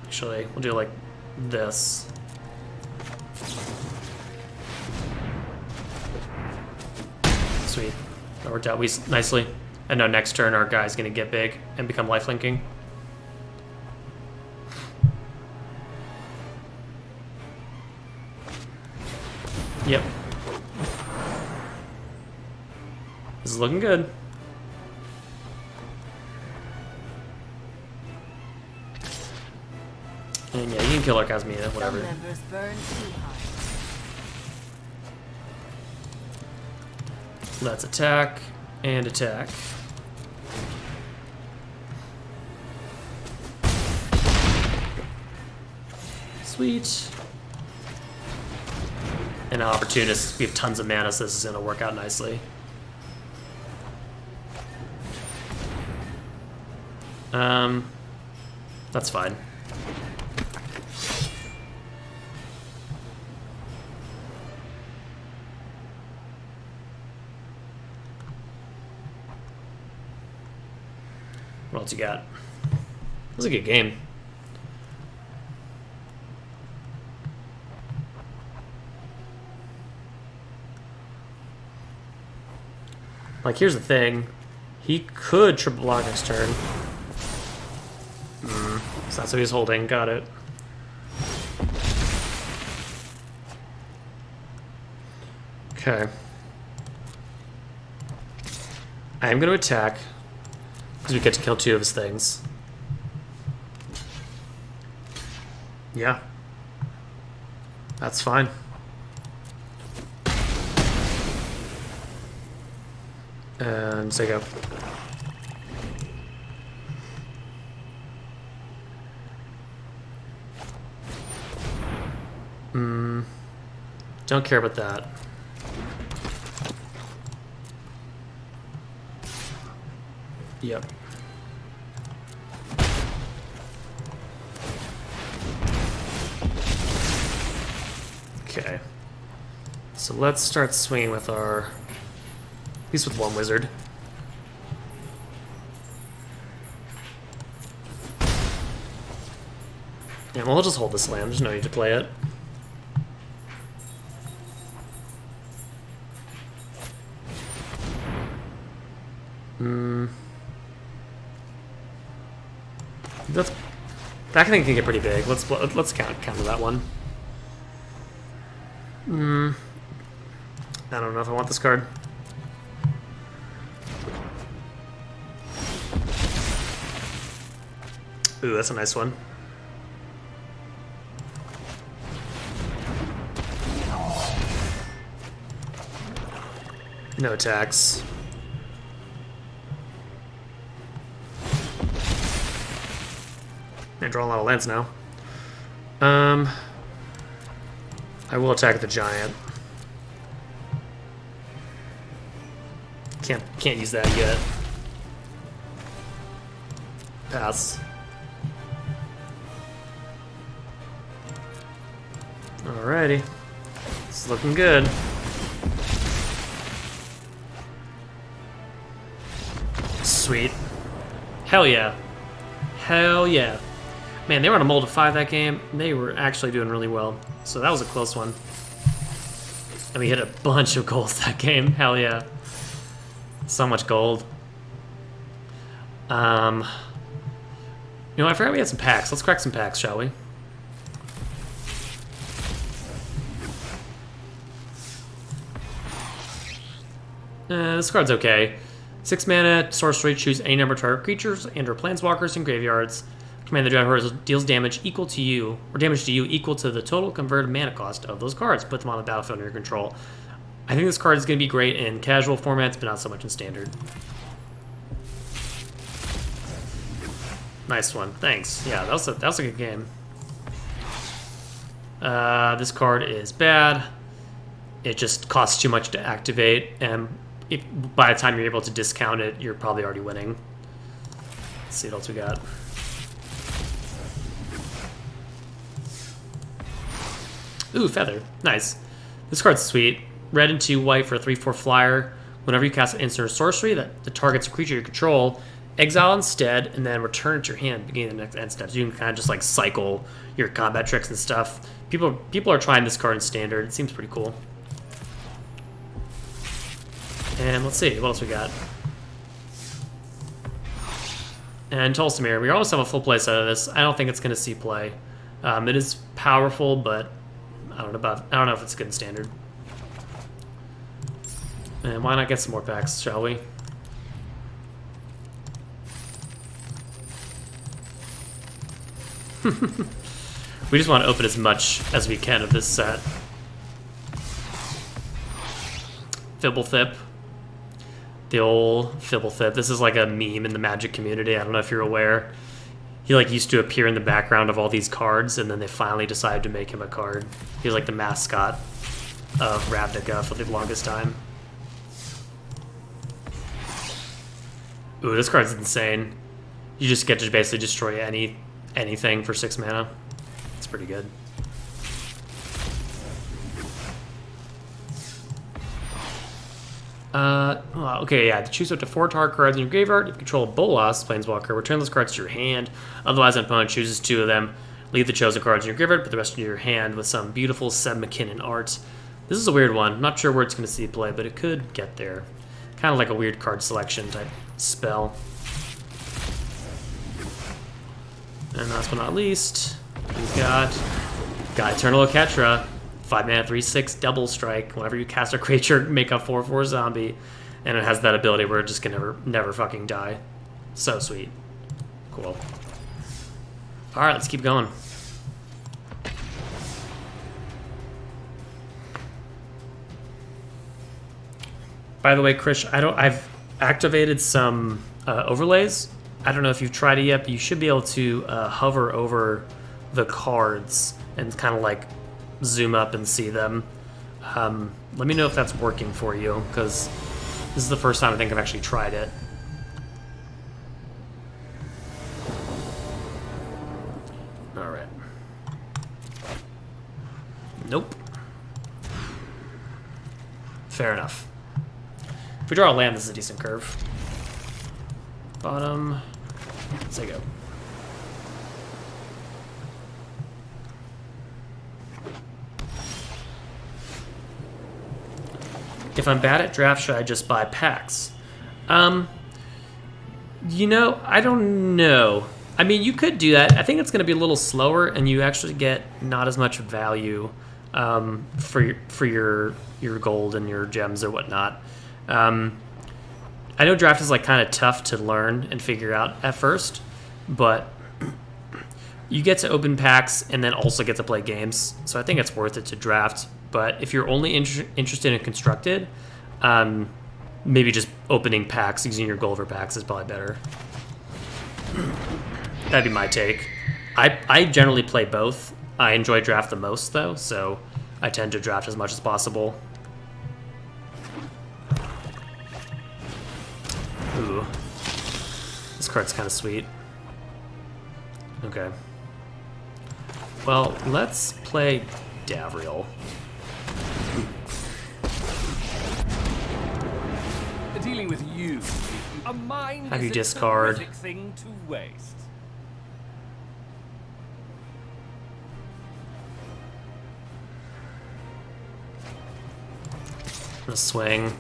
Speaker 1: Actually, we'll do like this. Sweet. That worked out nicely. And now next turn our guy's gonna get big and become lifelinking. Yep. This is looking good. And yeah, you can kill Orgasmia, whatever.
Speaker 2: Some members burn too hot.
Speaker 1: Let's attack and attack. Sweet. And Opportunist, we have tons of mana, so this is gonna work out nicely. That's fine. What else you got? It was a good game. Like, here's the thing. He could triple block next turn. So that's what he's holding. Got it. Okay. I am going to attack. Because we get to kill two of his things. Yeah. That's fine. And so go. Don't care about that. Yep. Okay. So let's start swinging with our... At least with one wizard. Yeah, well, we'll just hold this land. There's no need to play it. That thing can get pretty big. Let's counter that one. I don't know if I want this card. Ooh, that's a nice one. No attacks. I draw a lot of lands now. I will attack the giant. Can't use that yet. Pass. Alrighty. It's looking good. Sweet. Hell yeah. Hell yeah. Man, they were on a mold of 5 that game. They were actually doing really well. So that was a close one. And we hit a bunch of goals that game. Hell yeah. So much gold. You know, I forgot we had some packs. Let's crack some packs, shall we? This card's okay. 6 mana, sorcery, choose any number of target creatures and or planeswalkers in graveyards. Command the Dreadhorde deals damage equal to you, or damage to you equal to the total converted mana cost of those cards. Put them on the battlefield under your control. I think this card is going to be great in casual formats, but not so much in standard. Nice one, thanks. Yeah, that was a good game. This card is bad. It just costs too much to activate, and by the time you're able to discount it, you're probably already winning. Let's see what else we got. Ooh, Feather. Nice. This card's sweet. Red and 2 white for a 3/4 flyer. Whenever you cast an instant or sorcery that targets a creature you control, exile instead, and then return it to your hand beginning the next end steps. You can kind of just like cycle your combat tricks and stuff. People are trying this card in standard. It seems pretty cool. And let's see, what else we got? And Tulsimir, we almost have a full play set of this. I don't think it's going to see play. It is powerful, but I don't know if it's good in standard. And why not get some more packs, shall we? We just want to open as much as we can of this set. Fibblethip. The old Fibblethip. This is like a meme in the Magic community. I don't know if you're aware. He like used to appear in the background of all these cards, and then they finally decided to make him a card. He was like the mascot of Ravnica for the longest time. Ooh, this card's insane. You just get to basically destroy anything for 6 mana. It's pretty good. Okay, yeah. Choose up to 4 target cards in your graveyard. If you control a Bolas Planeswalker, return those cards to your hand. Otherwise, an opponent chooses 2 of them. Leave the chosen cards in your graveyard, put the rest in your hand with some beautiful Seb McKinnon art. This is a weird one. I'm not sure where it's going to see play, but it could get there. Kind of like a weird card selection type spell. And last but not least, we've got Eternal Oketra. 5 mana, 3/6 double strike. Whenever you cast a creature, make a 4/4 zombie, and it has that ability where it just can never fucking die. So sweet. Cool. All right, let's keep going. By the way, Krish, I've activated some overlays. I don't know if you've tried it yet, but you should be able to hover over the cards and kind of like zoom up and see them. Let me know if that's working for you, because this is the first time I think I've actually tried it. All right. Nope. Fair enough. If we draw a land, this is a decent curve. Bottom. Let's go. If I'm bad at draft, should I just buy packs? You know, I don't know. I mean, you could do that. I think it's going to be a little slower, and you actually get not as much value for your gold and your gems or whatnot. I know draft is like kind of tough to learn and figure out at first, but you get to open packs and then also get to play games. So I think it's worth it to draft. But if you're only interested in constructed, maybe just opening packs using your gold for packs is probably better. That'd be my take. I generally play both. I enjoy draft the most though, so I tend to draft as much as possible. Ooh. This card's kind of sweet. Okay. Well, let's play Davriel.
Speaker 3: Dealing with you, a mind
Speaker 1: Have you
Speaker 3: is a
Speaker 1: discard?
Speaker 3: terrific thing to waste.
Speaker 1: gonna swing.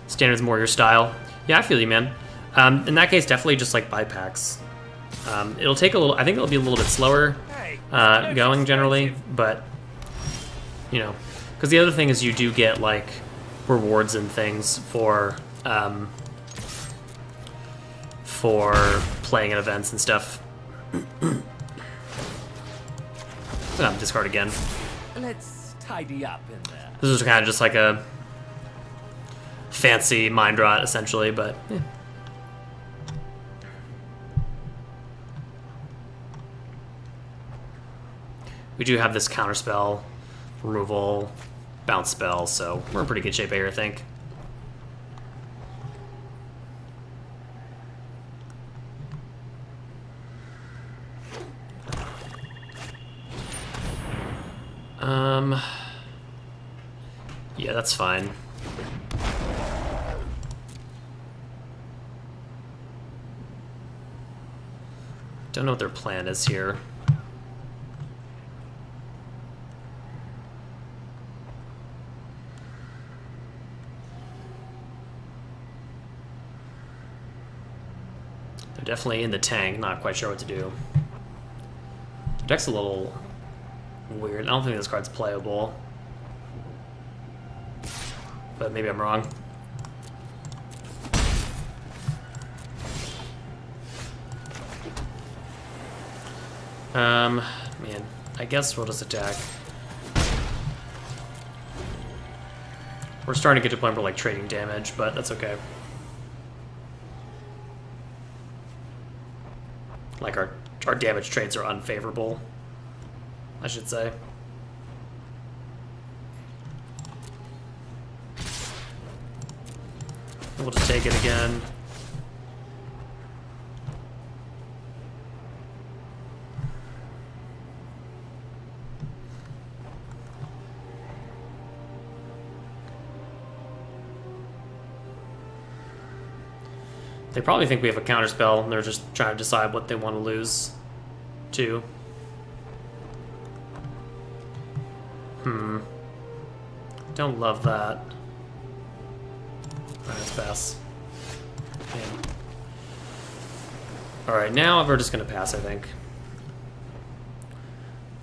Speaker 1: Standard's more your style. Yeah, I feel you, man. In that case, definitely just like buy packs. It'll take a little. I think it'll be a little bit slower going generally, but you know, because the other thing is you do get like rewards and things for playing at events and stuff. Discard again.
Speaker 3: Let's tidy up in there.
Speaker 1: This is kind of just like a fancy mind rot, essentially, but yeah. We do have this counterspell, removal, bounce spell, so we're in pretty good shape here, I think. Yeah, that's fine. Don't know what their plan is here. They're definitely in the tank, not quite sure what to do. The deck's a little weird. I don't think this card's playable. But maybe I'm wrong. Man, I guess we'll just attack. We're starting to get to a point where like trading damage, but that's okay. Like our damage trades are unfavorable, I should say. We'll just take it again. They probably think we have a counterspell, and they're just trying to decide what they want to lose to. Don't love that. Alright, let's pass. Yeah. Alright, now we're just going to pass, I think.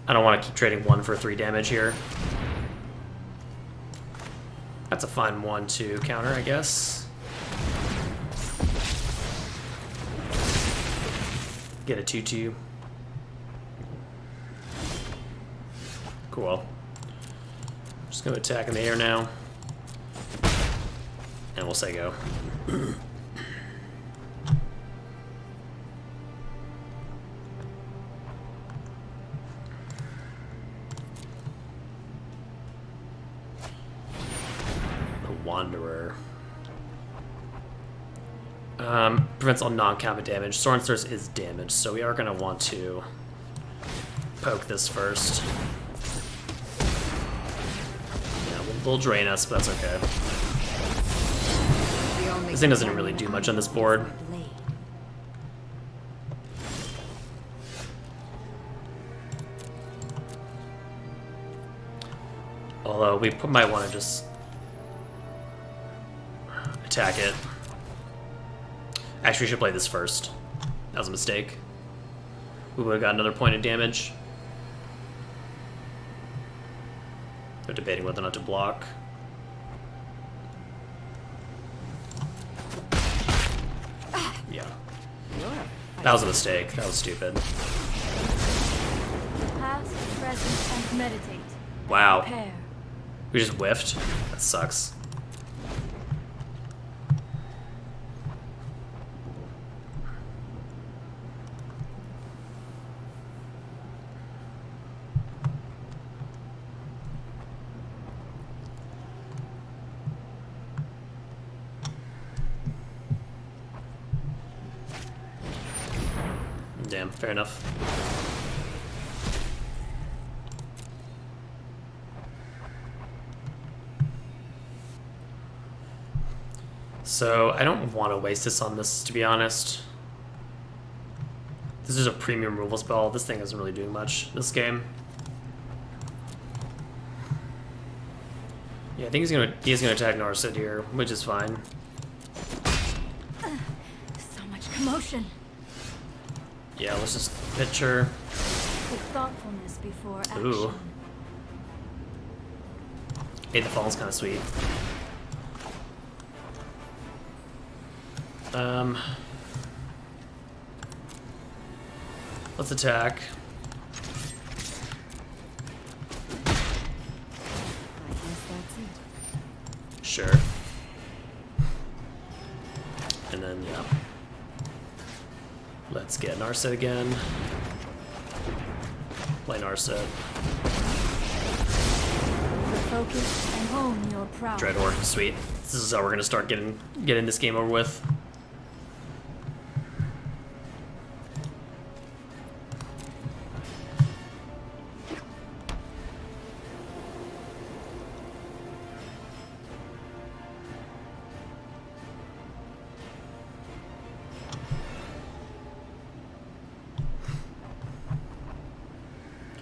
Speaker 1: I don't want to keep trading 1 for 3 damage here. That's a fine 1-2 counter, I guess. Get a 2-2. Cool. Just going to attack in the air now. And we'll say go. The Wanderer. Prevents all non-combat damage. Soren's Thirst is damaged, so we are going to want to poke this first. Yeah, they'll drain us, but that's okay. This thing doesn't really do much on this board. Although we might want to just attack it. Actually, we should play this first. That was a mistake. We would have got another point of damage. They're debating whether or not to block. Yeah. That was a mistake. That was stupid.
Speaker 2: Past, present, and meditate.
Speaker 1: Wow.
Speaker 2: Prepare.
Speaker 1: We just whiffed. That sucks. Damn, fair enough. So, I don't want to waste this on this, to be honest. This is a premium removal spell. This thing isn't really doing much this game. Yeah, I think he's gonna attack Narset here, which is fine.
Speaker 2: So much commotion.
Speaker 1: Yeah, let's just pitch her.
Speaker 2: With thoughtfulness before action.
Speaker 1: Ooh. Hey, the fall's kind of sweet. Let's attack.
Speaker 2: I guess that's it.
Speaker 1: Sure. And then, yeah. Let's get Narset again. Play Narset.
Speaker 2: Focus and hone your prowess.
Speaker 1: Dreadhorde, sweet. This is how we're gonna start getting this game over with.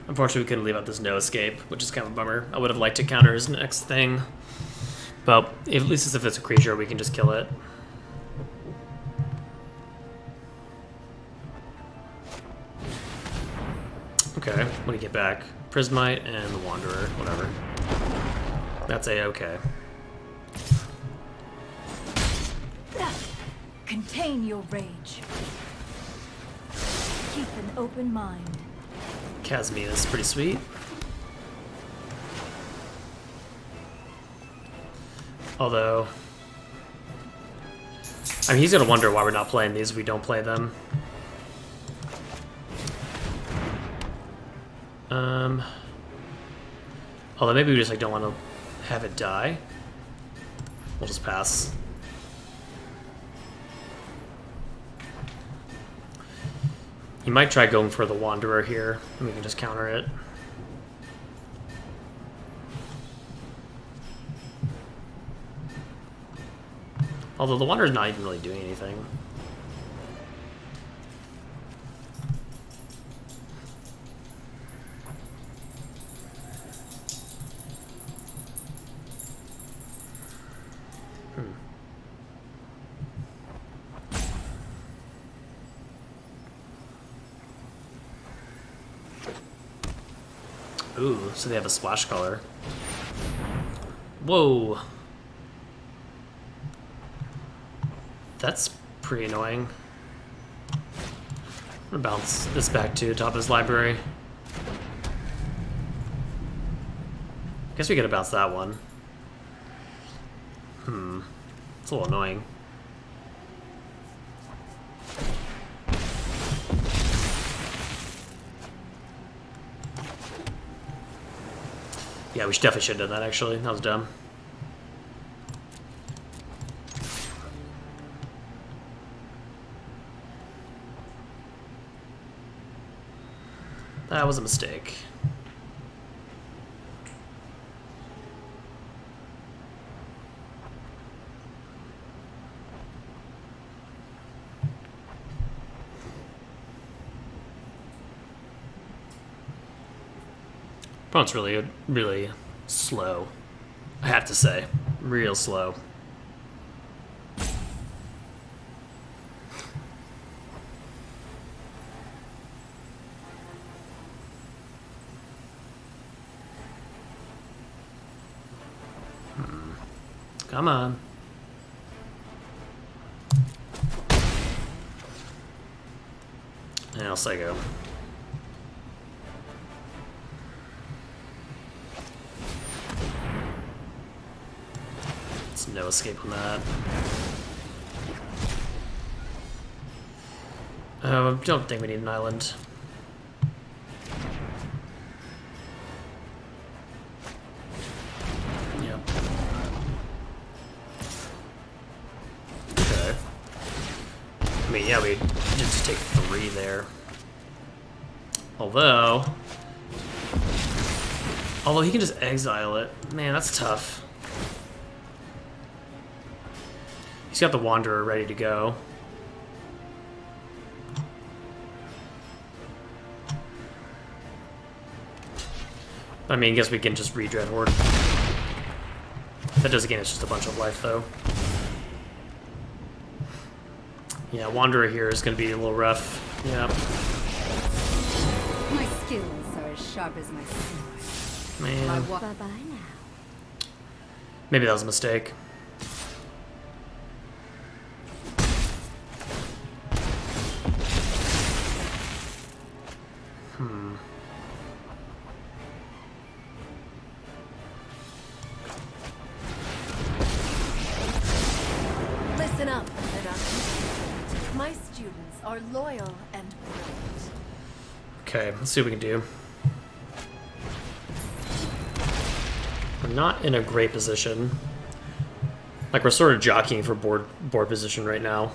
Speaker 1: Unfortunately, we couldn't leave out this no escape, which is kind of a bummer. I would have liked to counter his next thing. But at least if it's a creature, we can just kill it. Okay, what do you get back? Prismite and the Wanderer, whatever. That's A-okay.
Speaker 2: Contain your rage. Keep an open mind.
Speaker 1: Casimir is pretty sweet. Although, I mean, he's gonna wonder why we're not playing these if we don't play them. Although maybe we just like don't want to have it die. We'll just pass. He might try going for the Wanderer here, and we can just counter it. Although the Wanderer's not even really doing anything. Ooh, so they have a splash color. Whoa. That's pretty annoying. I'm gonna bounce this back to the top of his library. Guess we gotta bounce that one. It's a little annoying. Yeah, we definitely should have done that, actually. That was dumb. That was a mistake. Opponent's really slow. I have to say. Real slow. Come on. And I'll Psycho. It's no escape on that. Don't think we need an island. Yep. Okay. I mean, yeah, we just take 3 there. Although he can just exile it. Man, that's tough. He's got the Wanderer ready to go. I mean, I guess we can just re-Dreadhorde. That does gain us just a bunch of life, though. Yeah, Wanderer here is going to be a little rough. Yeah.
Speaker 2: My skills are as sharp as my sword.
Speaker 1: Man.
Speaker 2: Bye-bye now.
Speaker 1: Maybe that was a mistake.
Speaker 2: Listen up, Madame. My students are loyal and brilliant.
Speaker 1: Okay, let's see what we can do. We're not in a great position. Like, we're sort of jockeying for board position right now.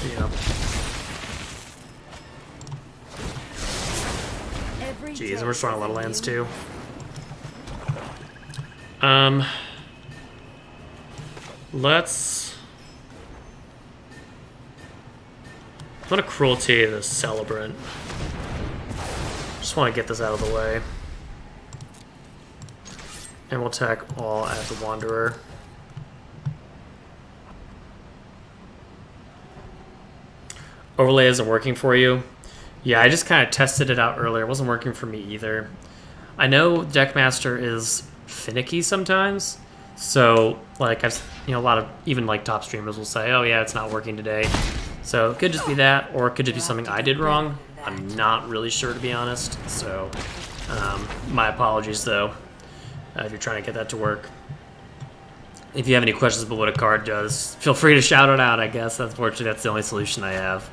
Speaker 1: Yeah. Jeez, and we're throwing a lot of lands too. Let's... I'm gonna Cruelty the Celebrant. Just want to get this out of the way. And we'll attack all at the Wanderer. Overlay isn't working for you. Yeah, I just kind of tested it out earlier. It wasn't working for me either. I know Deckmaster is finicky sometimes. So, like, a lot of even like top streamers will say, "Oh yeah, it's not working today." So it could just be that, or it could just be something I did wrong. I'm not really sure, to be honest. So, my apologies though, if you're trying to get that to work. If you have any questions about what a card does, feel free to shout it out, I guess. Unfortunately, that's the only solution I have.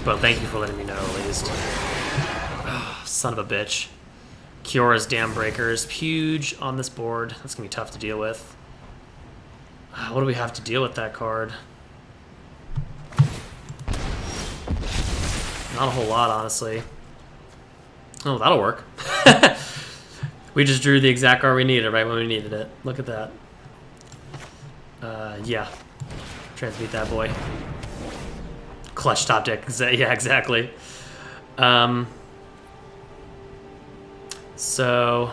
Speaker 1: But thank you for letting me know, at least. Oh, son of a bitch. Kiora's Dam Breaker is huge on this board. That's going to be tough to deal with. What do we have to deal with that card? Not a whole lot, honestly. Oh, that'll work. We just drew the exact card we needed right when we needed it. Look at that. Yeah. Transmute that boy. Clutch top deck. Yeah, exactly. So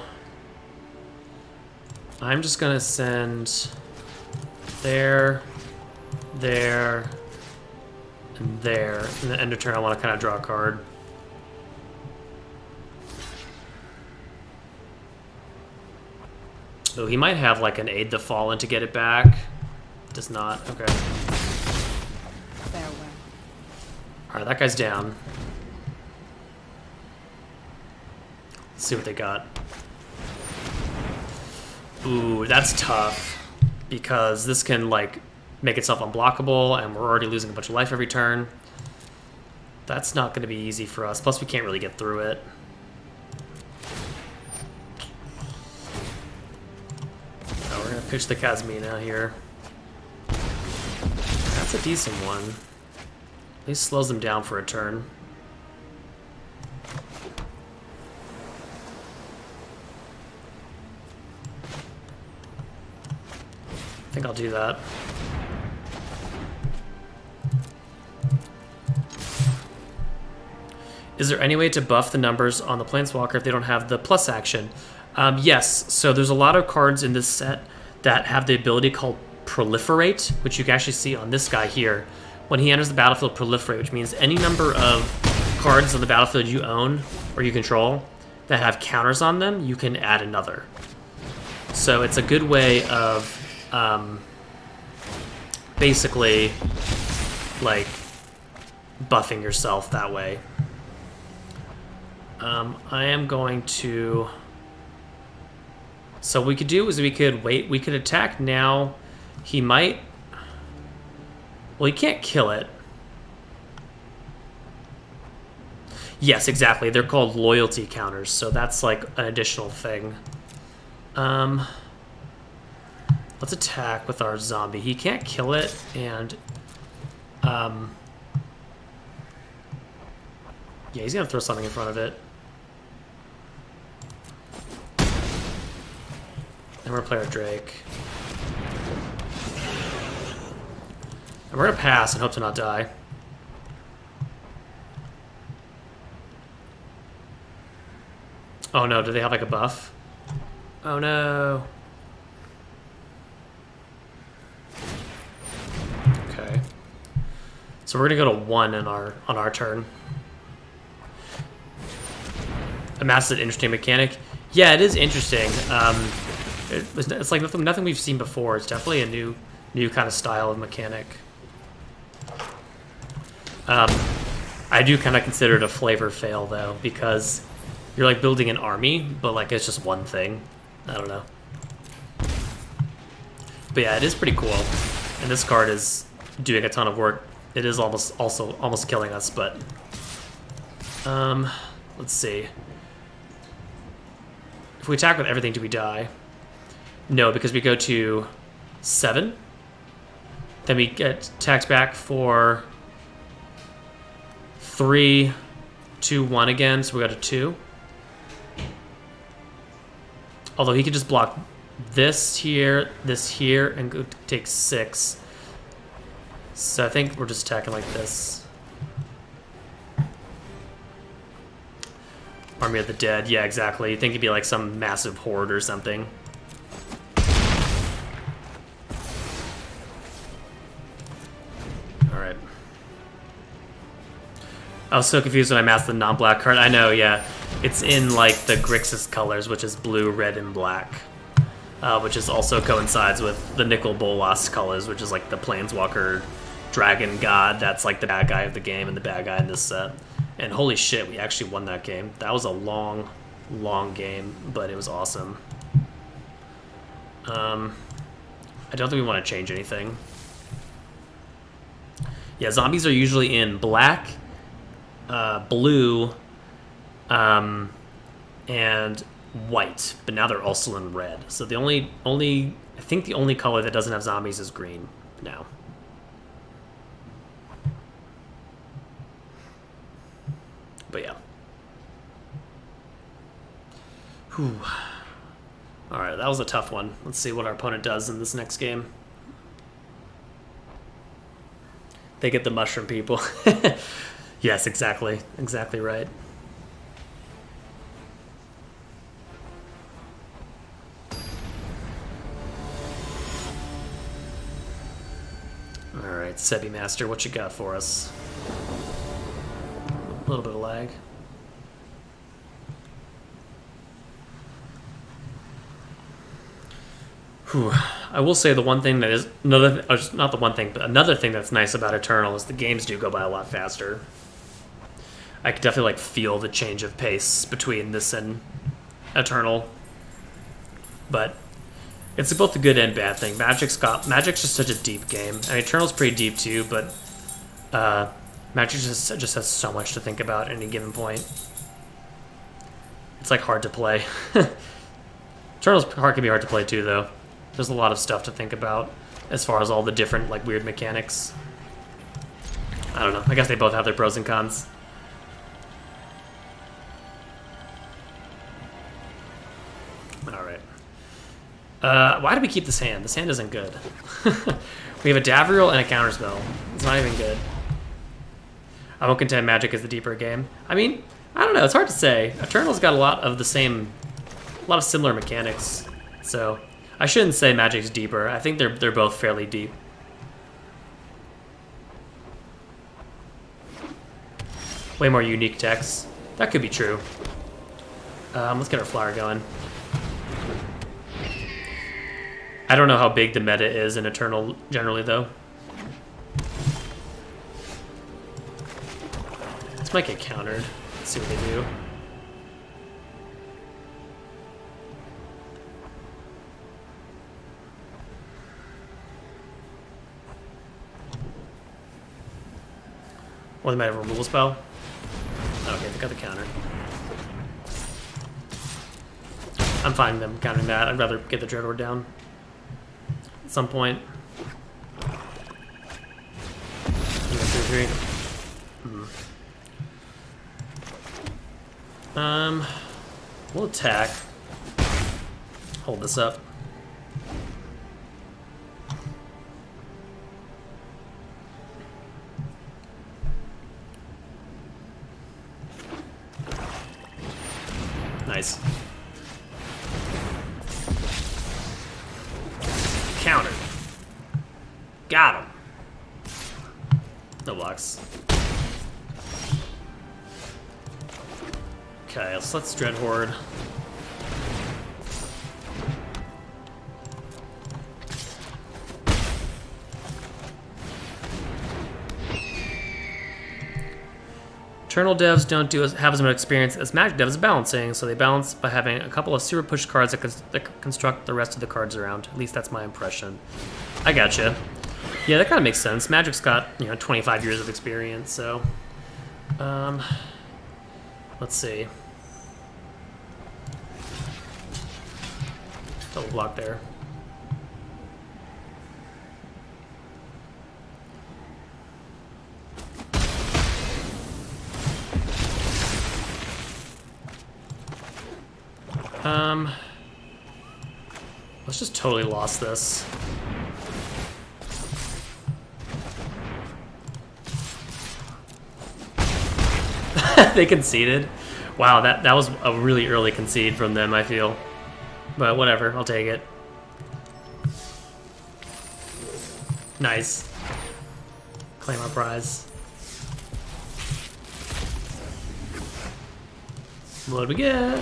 Speaker 1: I'm just gonna send there, there, and there. In the end of turn, I want to kind of draw a card. Oh, he might have like an Aid the Fallen to get it back. Does not. Okay.
Speaker 2: Farewell.
Speaker 1: All right, that guy's down. Let's see what they got. Ooh, that's tough because this can like make itself unblockable, and we're already losing a bunch of life every turn. That's not going to be easy for us. Plus, we can't really get through it. Oh, we're going to pitch the Kazmina here. That's a decent one. At least slows them down for a turn. I think I'll do that. Is there any way to buff the numbers on the Planeswalker if they don't have the plus action? Yes, so there's a lot of cards in this set that have the ability called Proliferate, which you can actually see on this guy here. When he enters the battlefield, Proliferate, which means any number of cards on the battlefield you own or you control that have counters on them, you can add another. So it's a good way of basically like buffing yourself that way. I am going to... So what we could do is we could wait. We could attack now. He might... Well, he can't kill it. Yes, exactly. They're called loyalty counters, so that's like an additional thing. Let's attack with our zombie. He can't kill it, and... yeah, he's gonna throw something in front of it. And we're gonna play our Drake. And we're gonna pass and hope to not die. Oh no, do they have like a buff? Oh no. Okay. So we're gonna go to 1 on our turn. Amass is an interesting mechanic. Yeah, it is interesting. It's like nothing we've seen before. It's definitely a new kind of style of mechanic. I do kind of consider it a flavor fail though, because you're like building an army, but like it's just one thing. I don't know. But yeah, it is pretty cool. And this card is doing a ton of work. It is almost killing us, but let's see. If we attack with everything, do we die? No, because we go to 7. Then we get attacked back for 3, 2, 1 again, so we go to 2. Although he could just block this here, and go take 6. So I think we're just attacking like this. Army of the Dead, yeah, exactly. You'd think it'd be like some massive horde or something. Alright. I was so confused when I masked the non-black card. I know, yeah. It's in like the Grixis colors, which is blue, red, and black. Which is also coincides with the Nicol Bolas colors, which is like the Planeswalker Dragon God. That's like the bad guy of the game and the bad guy in this set. And holy shit, we actually won that game. That was a long, long game, but it was awesome. I don't think we want to change anything. Yeah, zombies are usually in black, blue, and white, but now they're also in red. So the only I think the only color that doesn't have zombies is green now. But yeah. Whew. Alright, that was a tough one. Let's see what our opponent does in this next game. They get the mushroom people. Yes, exactly. Exactly right. Alright, Sebi Master, what you got for us? A little bit of lag. Whew. I will say the one thing that is not the one thing, but another thing that's nice about Eternal is the games do go by a lot faster. I could definitely like feel the change of pace between this and Eternal, but it's both a good and bad thing. Magic's just such a deep game. I mean, Eternal's pretty deep too, but Magic just has so much to think about at any given point. It's like hard to play. Eternal's can be hard to play too, though. There's a lot of stuff to think about as far as all the different like weird mechanics. I don't know. I guess they both have their pros and cons. All right. Why do we keep this hand? This hand isn't good. We have a Davriel and a counterspell. It's not even good. I won't contend Magic is the deeper game. I mean, I don't know. It's hard to say. Eternal's got a lot of similar mechanics. So I shouldn't say Magic's deeper. I think they're both fairly deep. Way more unique decks. That could be true. Let's get our flower going. I don't know how big the meta is in Eternal generally, though. This might get countered. Let's see what they do. Or they might have a removal spell. Okay, they got the counter. I'm fine with them countering that. I'd rather get the Dreadlord down at some point. 3/3. We'll attack. Hold this up. Nice. Counter. Got him. No blocks. Okay, so let's Dread Horde. Eternal devs don't have as much experience as Magic devs balancing, so they balance by having a couple of super push cards that construct the rest of the cards around. At least that's my impression. I gotcha. Yeah, that kind of makes sense. Magic's got, 25 years of experience, so... let's see. Double block there. Let's just totally lost this. They conceded. Wow, that was a really early concede from them, I feel. But whatever, I'll take it. Nice. Claim our prize. What do we get?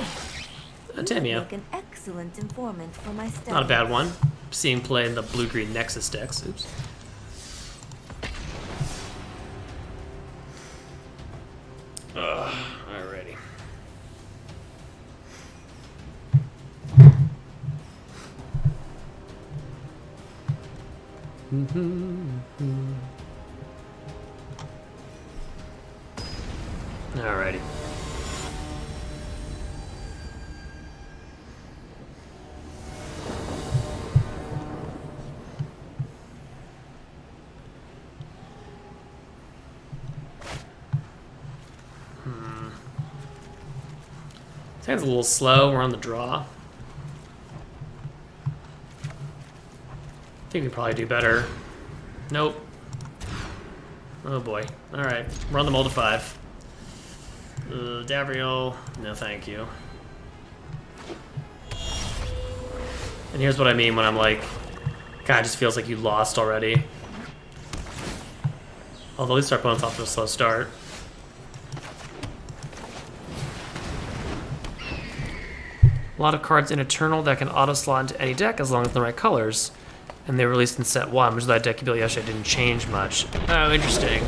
Speaker 1: A Tamia.
Speaker 4: Make an excellent informant for my staff.
Speaker 1: Not a bad one. Seeing play in the blue-green Nexus decks. Oops. Alrighty. Alrighty. This hand's a little slow. We're on the draw. I think we probably do better. Nope. Oh boy. Alright. We're on the mold of 5. Davriel. No, thank you. And here's what I mean when I'm like, God, it just feels like you lost already. Although at least our opponent's off to a slow start. A lot of cards in Eternal that can auto-slot into any deck as long as the right colors. And they were released in set 1, which that deck you built yesterday didn't change much. Oh, interesting.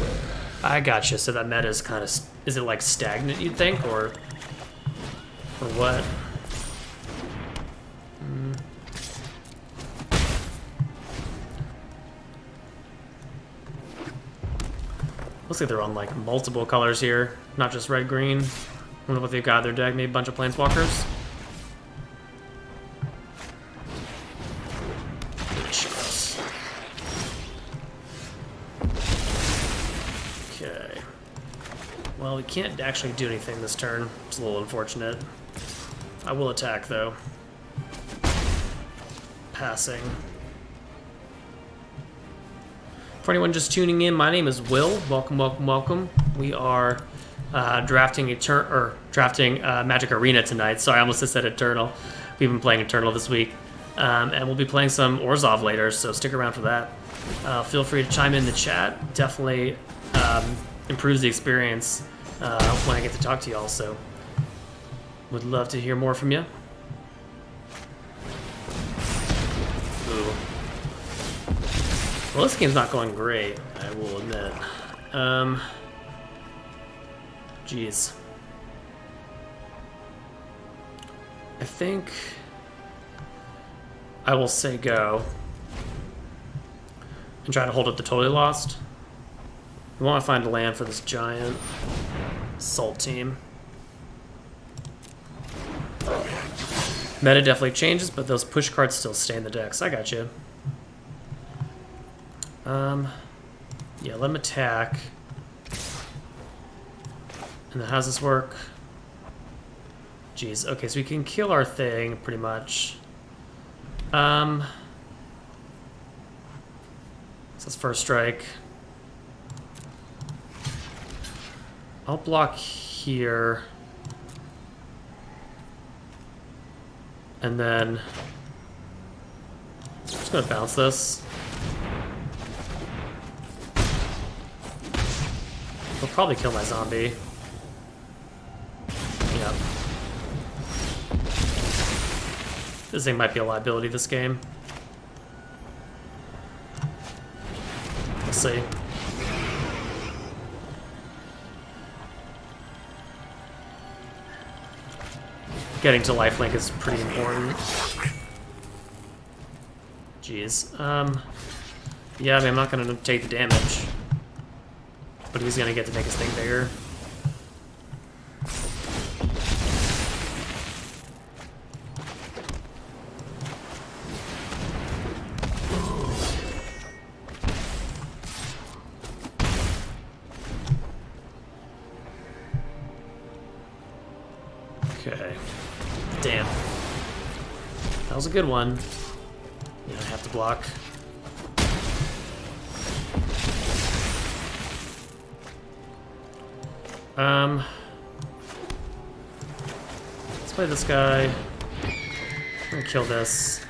Speaker 1: I gotcha. So that meta is kind of... Is it like stagnant, you'd think? Or what? Looks like they're on like multiple colors here. Not just red-green. Wonder what they've got in their deck. Maybe a bunch of Planeswalkers. Okay. Well, we can't actually do anything this turn. It's a little unfortunate. I will attack, though. Passing. For anyone just tuning in, my name is Will. Welcome, welcome, welcome. We are drafting Magic Arena tonight. Sorry, I almost just said Eternal. We've been playing Eternal this week. And we'll be playing some Orzhov later, so stick around for that. Feel free to chime in the chat. Definitely improves the experience when I get to talk to you all, so would love to hear more from you. Ooh. Well, this game's not going great, I will admit. Jeez. I think I will say go and try to hold up the totally lost. We want to find a land for this giant Salt team. Meta definitely changes, but those push cards still stay in the decks. I got you. Yeah, let him attack. And then how does this work? Jeez, okay, so we can kill our thing, pretty much. So that's first strike. I'll block here. And then I'm just gonna bounce this. He'll probably kill my zombie. Yeah. This thing might be a liability this game. We'll see. Getting to lifelink is pretty important. Jeez. Yeah, I mean, I'm not gonna take the damage. But he's gonna get to make his thing bigger. Okay. Damn. That was a good one. Yeah, I have to block. Let's play this guy. I'm gonna kill this.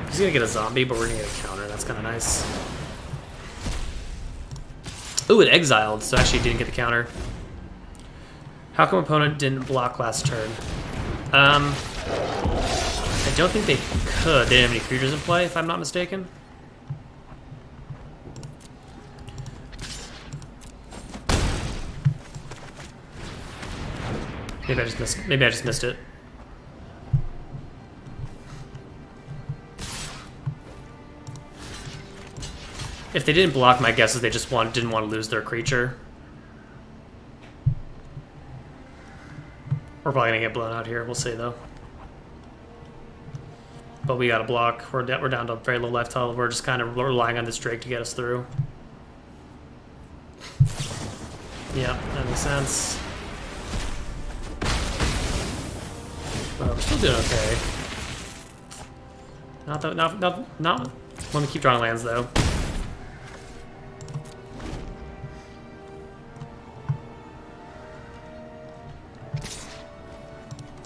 Speaker 1: He's gonna get a zombie, but we're gonna get a counter. That's kind of nice. Ooh, it exiled, so actually didn't get the counter. How come opponent didn't block last turn? I don't think they could. They didn't have any creatures in play, if I'm not mistaken. Maybe I just missed it. If they didn't block, my guess is they just didn't want to lose their creature. We're probably gonna get blown out here. We'll see though. But we got to block. We're down to very low life total. We're just kind of relying on this Drake to get us through. Yeah, that makes sense. Well, we're still doing okay. Not when we keep drawing lands though.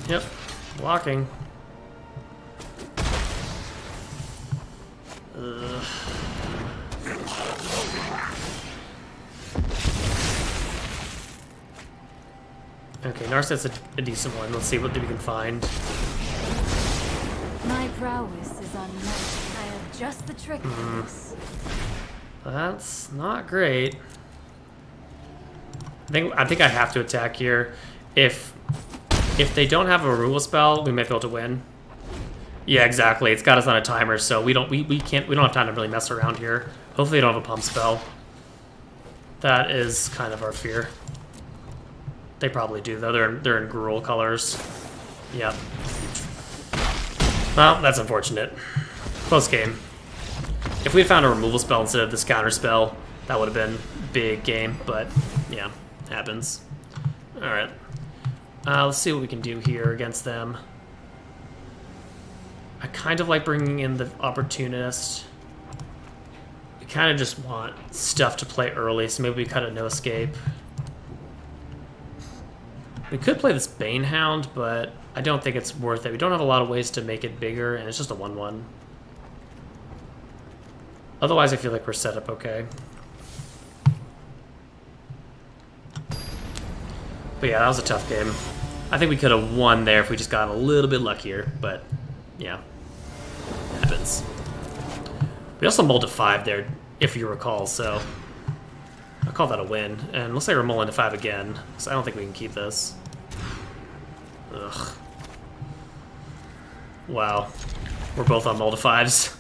Speaker 1: Yep, blocking. Okay, Narset's a decent one. Let's see what we can find.
Speaker 2: My prowess is unmatched. I have just the trick for this.
Speaker 1: That's not great. I think I have to attack here. If they don't have a removal spell, we may be able to win. Yeah, exactly. It's got us on a timer, so we don't have time to really mess around here. Hopefully, they don't have a pump spell. That is kind of our fear. They probably do though. They're in Gruul colors. Yep. Well, that's unfortunate. Close game. If we had found a removal spell instead of this counter spell, that would have been big game. But yeah, happens. All right. Let's see what we can do here against them. I kind of like bringing in the Opportunist. We kind of just want stuff to play early, so maybe we cut a No Escape. We could play this Banehound, but I don't think it's worth it. We don't have a lot of ways to make it bigger, and it's just a 1/1. Otherwise, I feel like we're set up okay. But yeah, that was a tough game. I think we could have won there if we just got a little bit luckier, but yeah, happens. We also mulled to 5 there, if you recall, so I'll call that a win. And looks like we're mulling to 5 again, so I don't think we can keep this. Ugh. Wow. We're both on mull to 5s.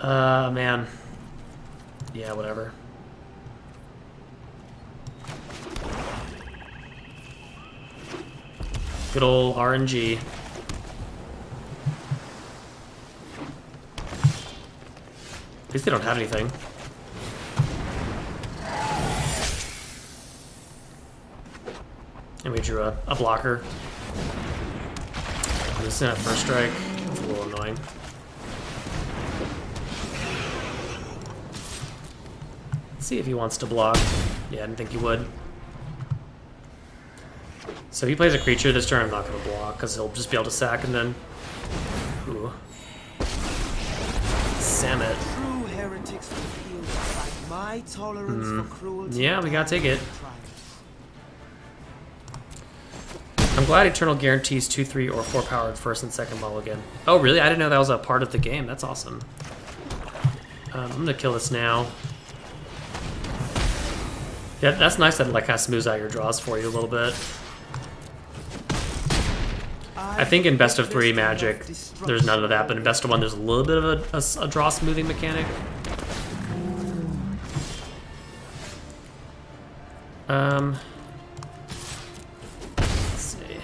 Speaker 1: Man. Yeah, whatever. Good old RNG. At least they don't have anything. And we drew a blocker. I'm just gonna have first strike. It's a little annoying. Let's see if he wants to block. Yeah, I didn't think he would. So he plays a creature this turn. I'm not going to block because he'll just be able to sack and then. Ooh. Sam it.
Speaker 5: True heretics will feel like my tolerance for cruelty.
Speaker 1: Yeah, we gotta take it. I'm glad Eternal guarantees 2, 3, or 4 powered first and second mulligan. Oh, really? I didn't know that was a part of the game. That's awesome. I'm gonna kill this now. Yeah, that's nice that it like kind of smooths out your draws for you a little bit. I think in best of 3 Magic, there's none of that, but in best of 1, there's a little bit of a draw smoothing mechanic. Let's see.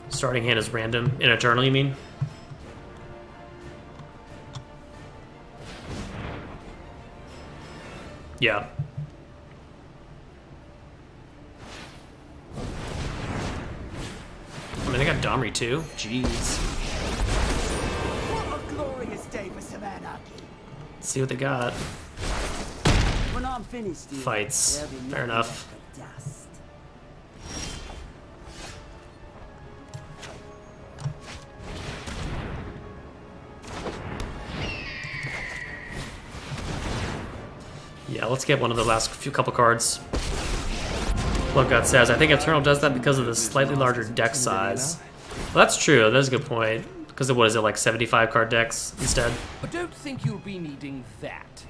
Speaker 1: Starting hand is random. In Eternal, you mean? Yeah. I mean, they got Domri too. Jeez.
Speaker 5: What a glorious day for some anarchy.
Speaker 1: Let's see what they got.
Speaker 5: When I'm finished, dear,
Speaker 1: Fights.
Speaker 5: there'll be
Speaker 1: Fair
Speaker 5: nothing
Speaker 1: enough.
Speaker 5: but dust.
Speaker 1: Yeah, let's get one of the last couple cards. Blood God says, I think Eternal does that because of the slightly larger deck size. Well, that's true. That's a good point. Because what is it, like 75 card decks instead?
Speaker 3: I don't think you'll be needing that.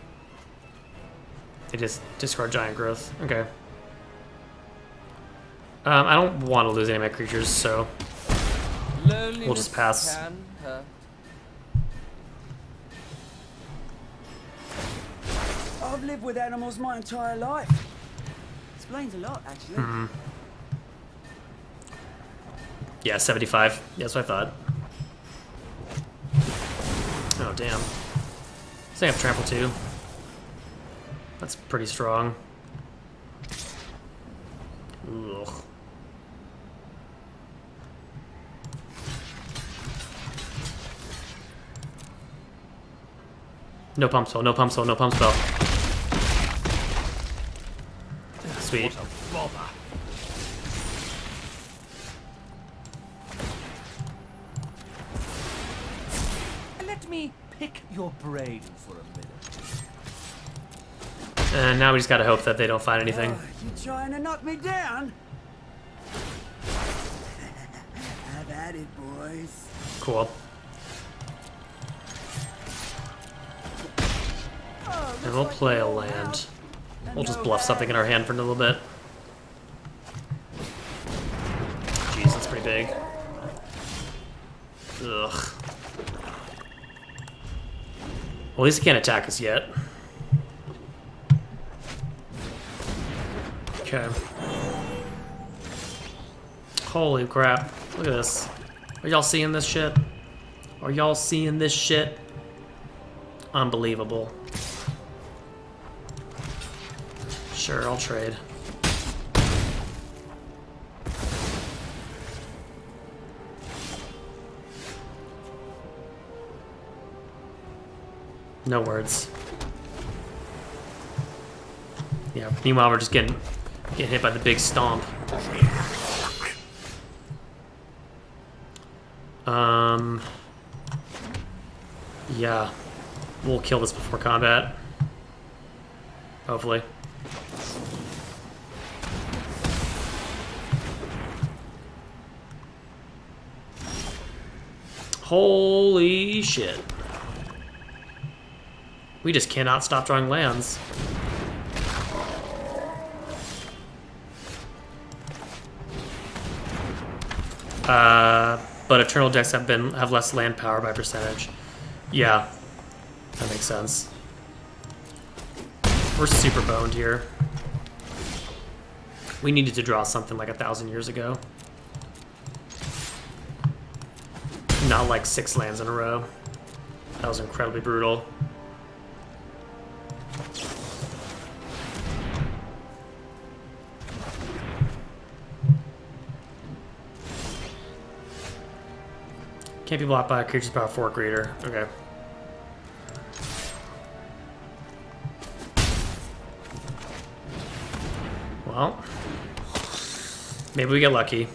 Speaker 1: They just discard Giant Growth. Okay. I don't want to lose any of my creatures, so we'll just pass.
Speaker 3: Can hurt.
Speaker 5: I've lived with animals my entire life. Explains a lot, actually.
Speaker 1: Yeah, 75. Yeah, that's what I thought. Oh, damn. So I have trample too. That's pretty strong. Ugh. No pump spell, no pump spell, no pump spell. Sweet.
Speaker 3: Let me pick your brain for a minute.
Speaker 1: And now we just gotta hope that they don't find anything.
Speaker 5: Oh, you trying to knock me down? Have at it, boys.
Speaker 1: Cool. And we'll play a land. We'll just bluff something in our hand for a little bit. Jeez, that's pretty big. Ugh. Well, at least he can't attack us yet. Okay. Holy crap. Look at this. Are y'all seeing this shit? Are y'all seeing this shit? Unbelievable. Sure, I'll trade. No words. Yeah, meanwhile we're just getting hit by the big stomp. Yeah. We'll kill this before combat. Hopefully. Holy shit. We just cannot stop drawing lands. But Eternal decks have less land power by percentage. Yeah, that makes sense. We're super boned here. We needed to draw something like 1,000 years ago. Not like 6 lands in a row. That was incredibly brutal. Can't be blocked by a creature's power 4 greater. Okay. Well, maybe we get lucky.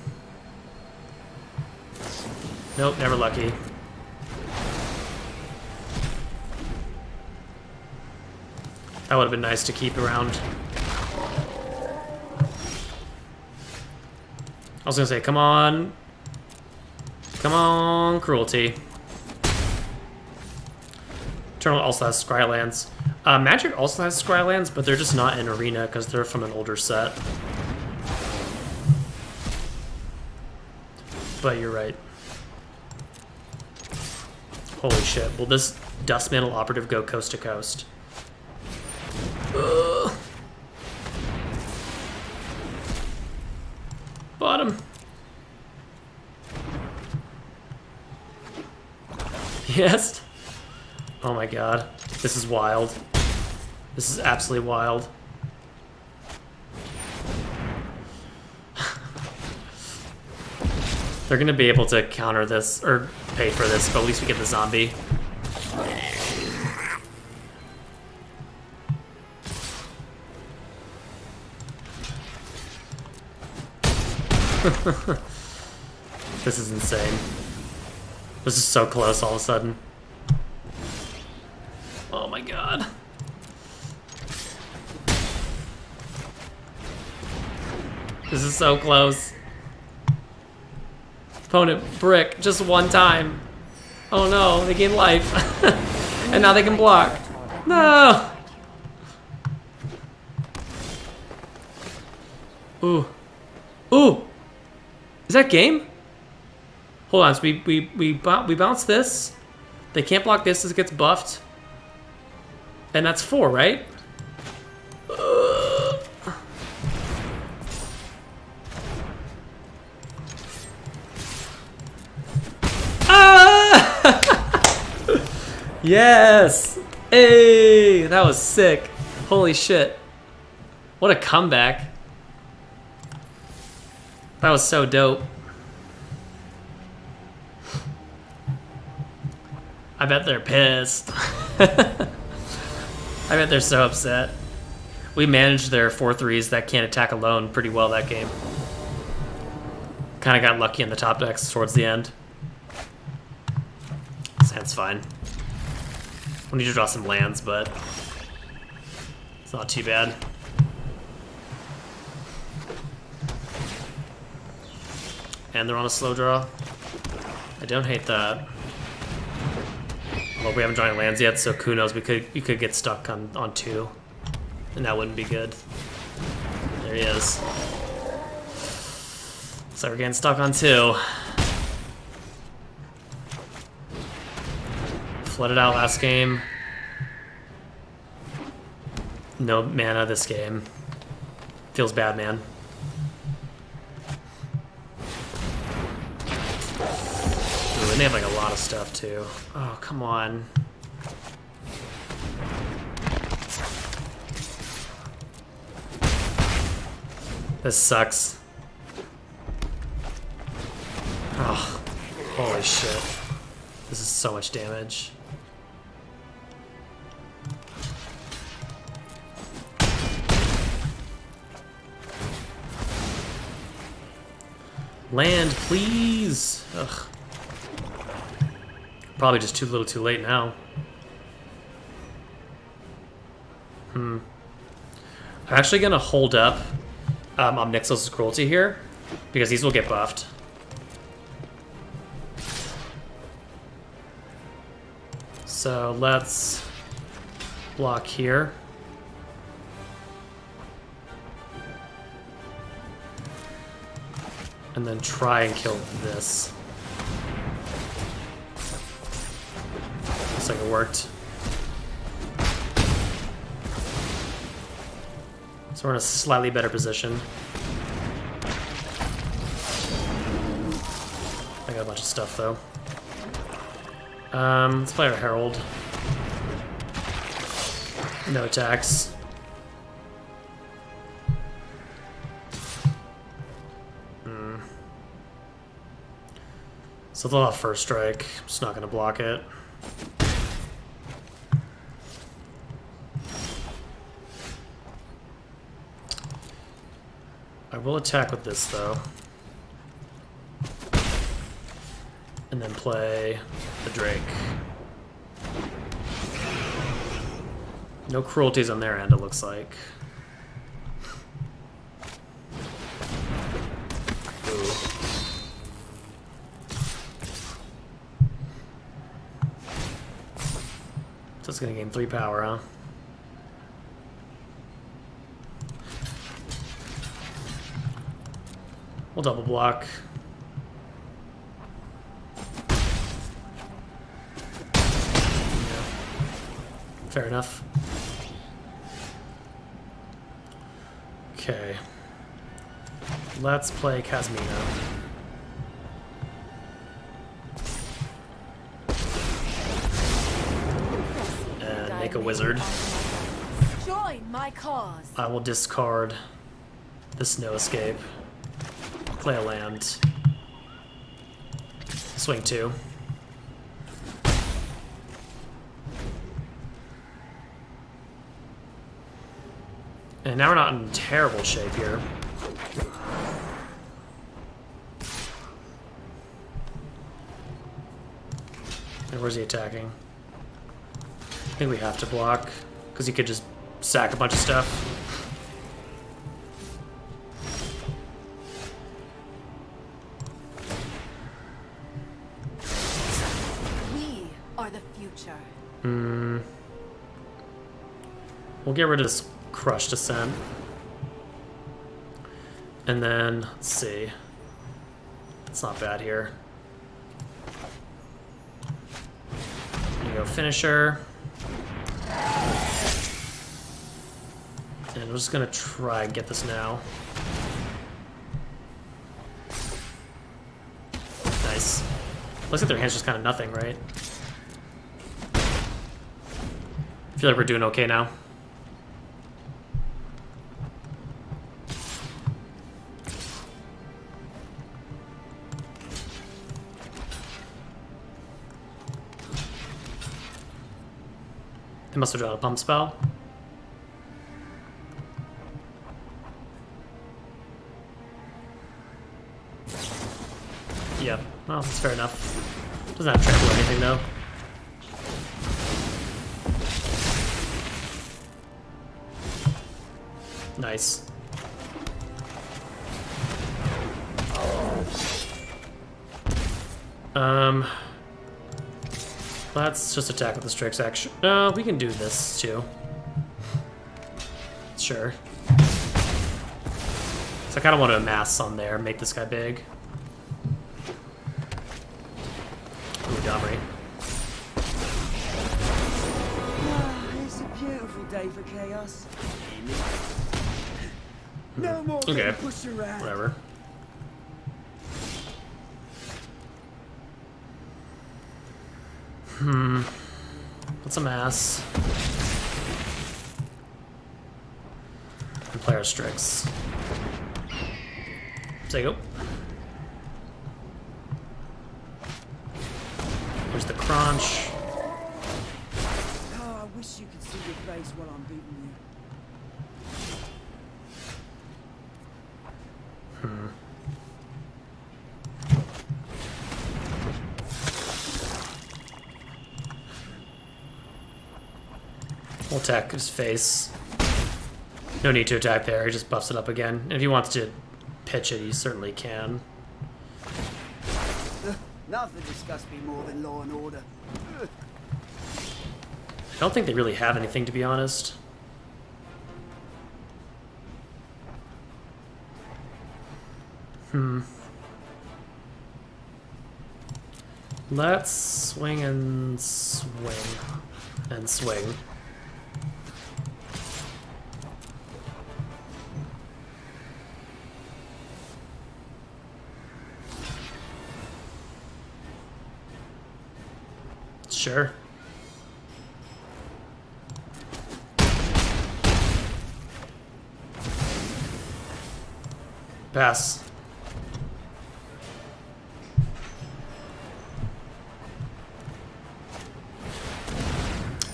Speaker 1: Nope, never lucky. That would have been nice to keep around. I was gonna say, come on. Come on, Cruelty. Eternal also has Scrylands. Magic also has Scrylands, but they're just not in Arena because they're from an older set. But you're right. Holy shit. Will this Dustmantle Operative go coast to coast? Ugh. Bottom. Yes. Oh my god. This is wild. This is absolutely wild. They're gonna be able to counter this, or pay for this, but at least we get the zombie. This is insane. This is so close all of a sudden. Oh my god. This is so close. Opponent brick just one time. Oh no, they gain life. And now they can block. No! Ooh. Ooh! Is that game? Hold on, so we bounce this. They can't block this as it gets buffed. And that's 4, right? Yes! Hey! That was sick. Holy shit. What a comeback. That was so dope. I bet they're pissed. I bet they're so upset. We managed their 4-3s that can't attack alone pretty well that game. Kind of got lucky in the top decks towards the end. That's fine. We need to draw some lands, but it's not too bad. And they're on a slow draw. I don't hate that. Well, we haven't drawn any lands yet, so who knows? You could get stuck on 2, and that wouldn't be good. There he is. So we're getting stuck on 2. Flooded out last game. No mana this game. Feels bad, man. Ooh, and they have like a lot of stuff too. Oh, come on. This sucks. Oh, holy shit. This is so much damage. Land, please! Ugh. Probably just too little too late now. I'm actually gonna hold up Omnixos' Cruelty here, because these will get buffed. So let's block here. And then try and kill this. Looks like it worked. So we're in a slightly better position. I got a bunch of stuff though. Let's play our Herald. No attacks. So they'll have first strike. I'm just not gonna block it. I will attack with this though. And then play the Drake. No cruelties on their end, it looks like. Ooh. So it's gonna gain 3 power, huh? We'll double block. Yeah. Fair enough. Okay. Let's play Casmina. And make a wizard.
Speaker 2: Join my cause.
Speaker 1: I will discard this no escape. Play a land. Swing 2. And now we're not in terrible shape here. And where's he attacking? I think we have to block, because he could just sack a bunch of stuff.
Speaker 2: We are the future.
Speaker 1: We'll get rid of this Crush Descent. And then, let's see. It's not bad here. There you go, Finisher. And we're just gonna try and get this now. Nice. Looks like their hand's just kind of nothing, right? I feel like we're doing okay now. They must have drawn a pump spell. Yep, well, that's fair enough. Doesn't have trample or anything, though. Nice. Let's just attack with the Strix action. No, we can do this, too. Sure. So I kind of want to amass on there, make this guy big. Ooh, Domri.
Speaker 5: It's a beautiful day for chaos. No more
Speaker 1: Okay.
Speaker 5: getting pushed around.
Speaker 1: Whatever. Let's amass. And play our Strix. There you go. Here's the crunch.
Speaker 5: Oh, I wish you could see your face while I'm beating you.
Speaker 1: We'll attack his face. No need to attack there, he just buffs it up again. And if he wants to pitch it, he certainly can.
Speaker 5: Nothing disgusts me more than law and order.
Speaker 1: I don't think they really have anything, to be honest. Let's swing and swing. And swing. Sure. Pass.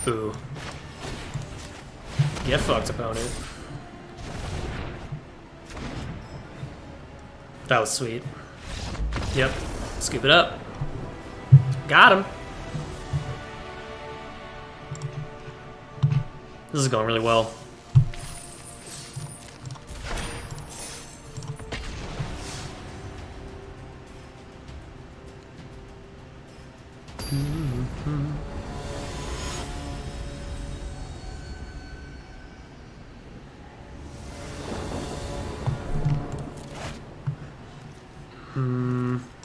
Speaker 1: Ooh. Get fucked, opponent. That was sweet. Yep. Scoop it up. Got him. This is going really well.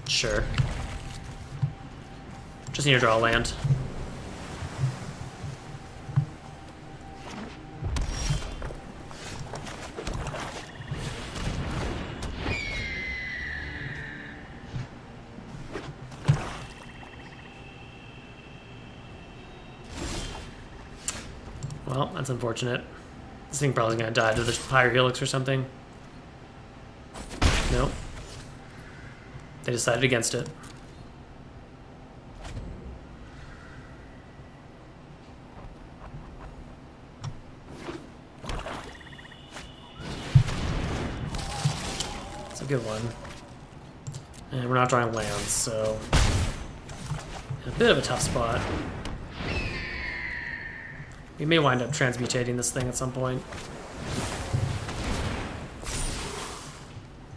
Speaker 1: Sure. Just need to draw a land. Well, that's unfortunate. This thing probably gonna die to the higher helix or something. Nope. They decided against it. It's a good one. And we're not drawing lands, so in a bit of a tough spot. We may wind up transmutating this thing at some point.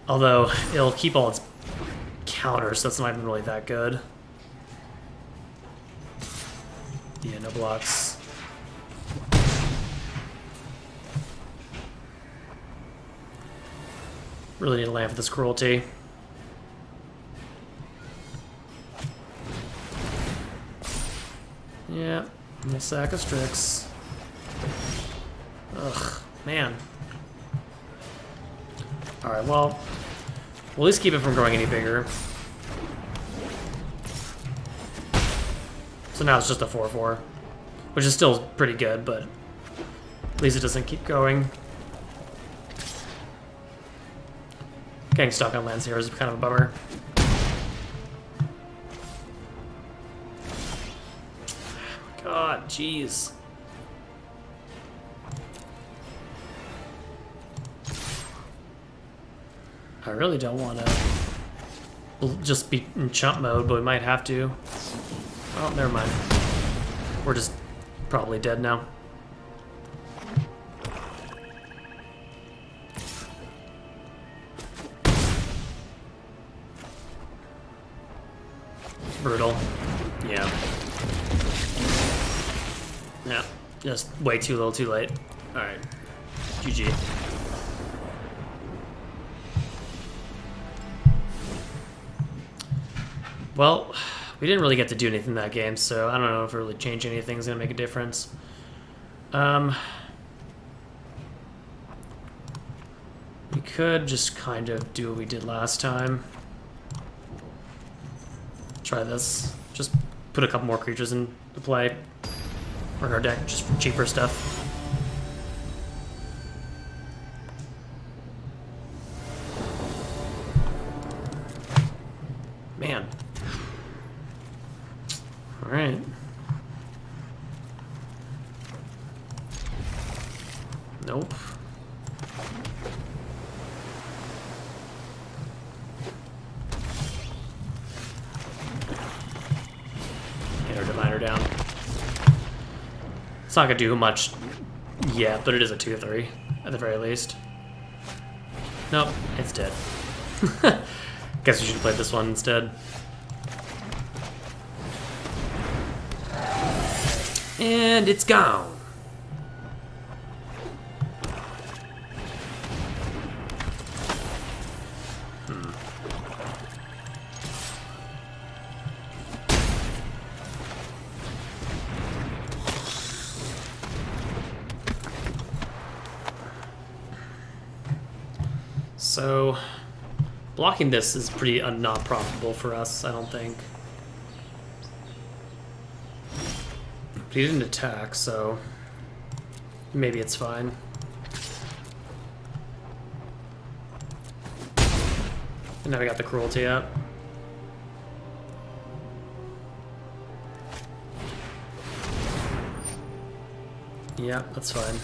Speaker 1: Although it'll keep all its counters, so that's not even really that good. Yeah, no blocks. Really need a land for this cruelty. Yeah, a sack of Strix. Ugh, man. Alright, well, we'll at least keep it from growing any bigger. So now it's just a 4/4, which is still pretty good, but at least it doesn't keep going. Getting stuck on lands here is kind of a bummer. God, jeez. I really don't want to just be in chump mode, but we might have to. Oh, never mind. We're just probably dead now. Brutal. Yeah. Yeah. Just way too little, too late. Alright. GG. Well, we didn't really get to do anything that game, so I don't know if really changing anything is going to make a difference. We could just kind of do what we did last time. Try this. Just put a couple more creatures into play. Or in our deck, just for cheaper stuff. Man. Alright. Nope. Get our diviner down. It's not gonna do much yet, but it is a 2/3 at the very least. Nope, it's dead. Guess we should have played this one instead. And it's gone. So, blocking this is pretty not profitable for us, I don't think. But he didn't attack, so maybe it's fine. And now we got the cruelty up. Yeah, that's fine.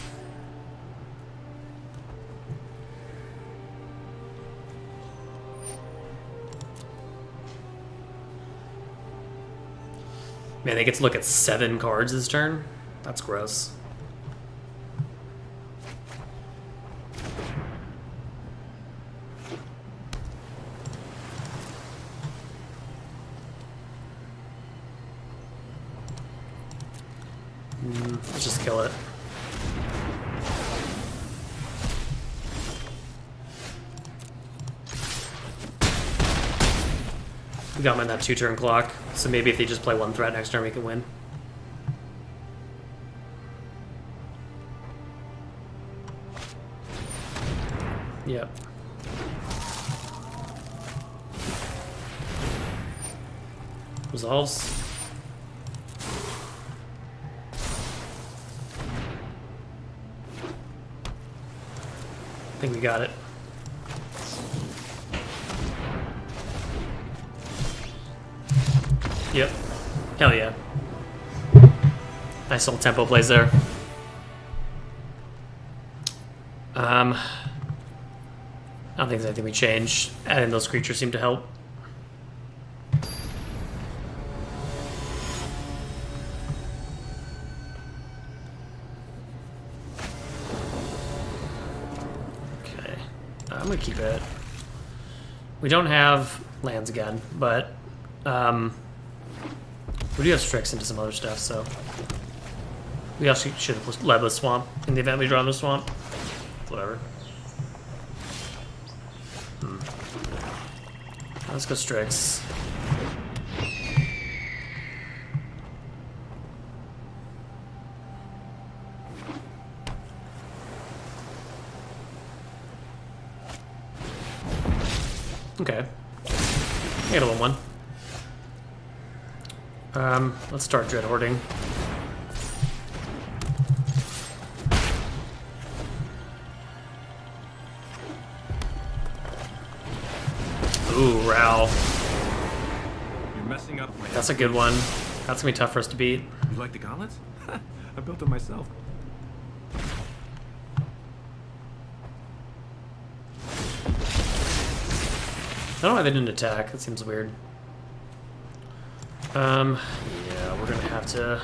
Speaker 1: Man, they get to look at 7 cards this turn? That's gross. Let's just kill it. We got him in that 2-turn clock, so maybe if they just play 1 threat next turn, we can win. Yep. Resolves. I think we got it. Yep. Hell yeah. Nice little tempo plays there. I don't think there's anything we change. Adding those creatures seem to help. Okay. I'm gonna keep it. We don't have lands again, but we do have Strix into some other stuff, so we actually should have led with Swamp in the event we draw into Swamp. Whatever. Let's go Strix. Okay. I got a 1-1. Let's start Dread Hoarding. Ooh, Ral.
Speaker 6: You're messing up my...
Speaker 1: That's a good one. That's gonna be tough for us to beat.
Speaker 6: You like the gauntlets? I built them myself.
Speaker 1: I don't know why they didn't attack. That seems weird. Yeah, we're gonna have to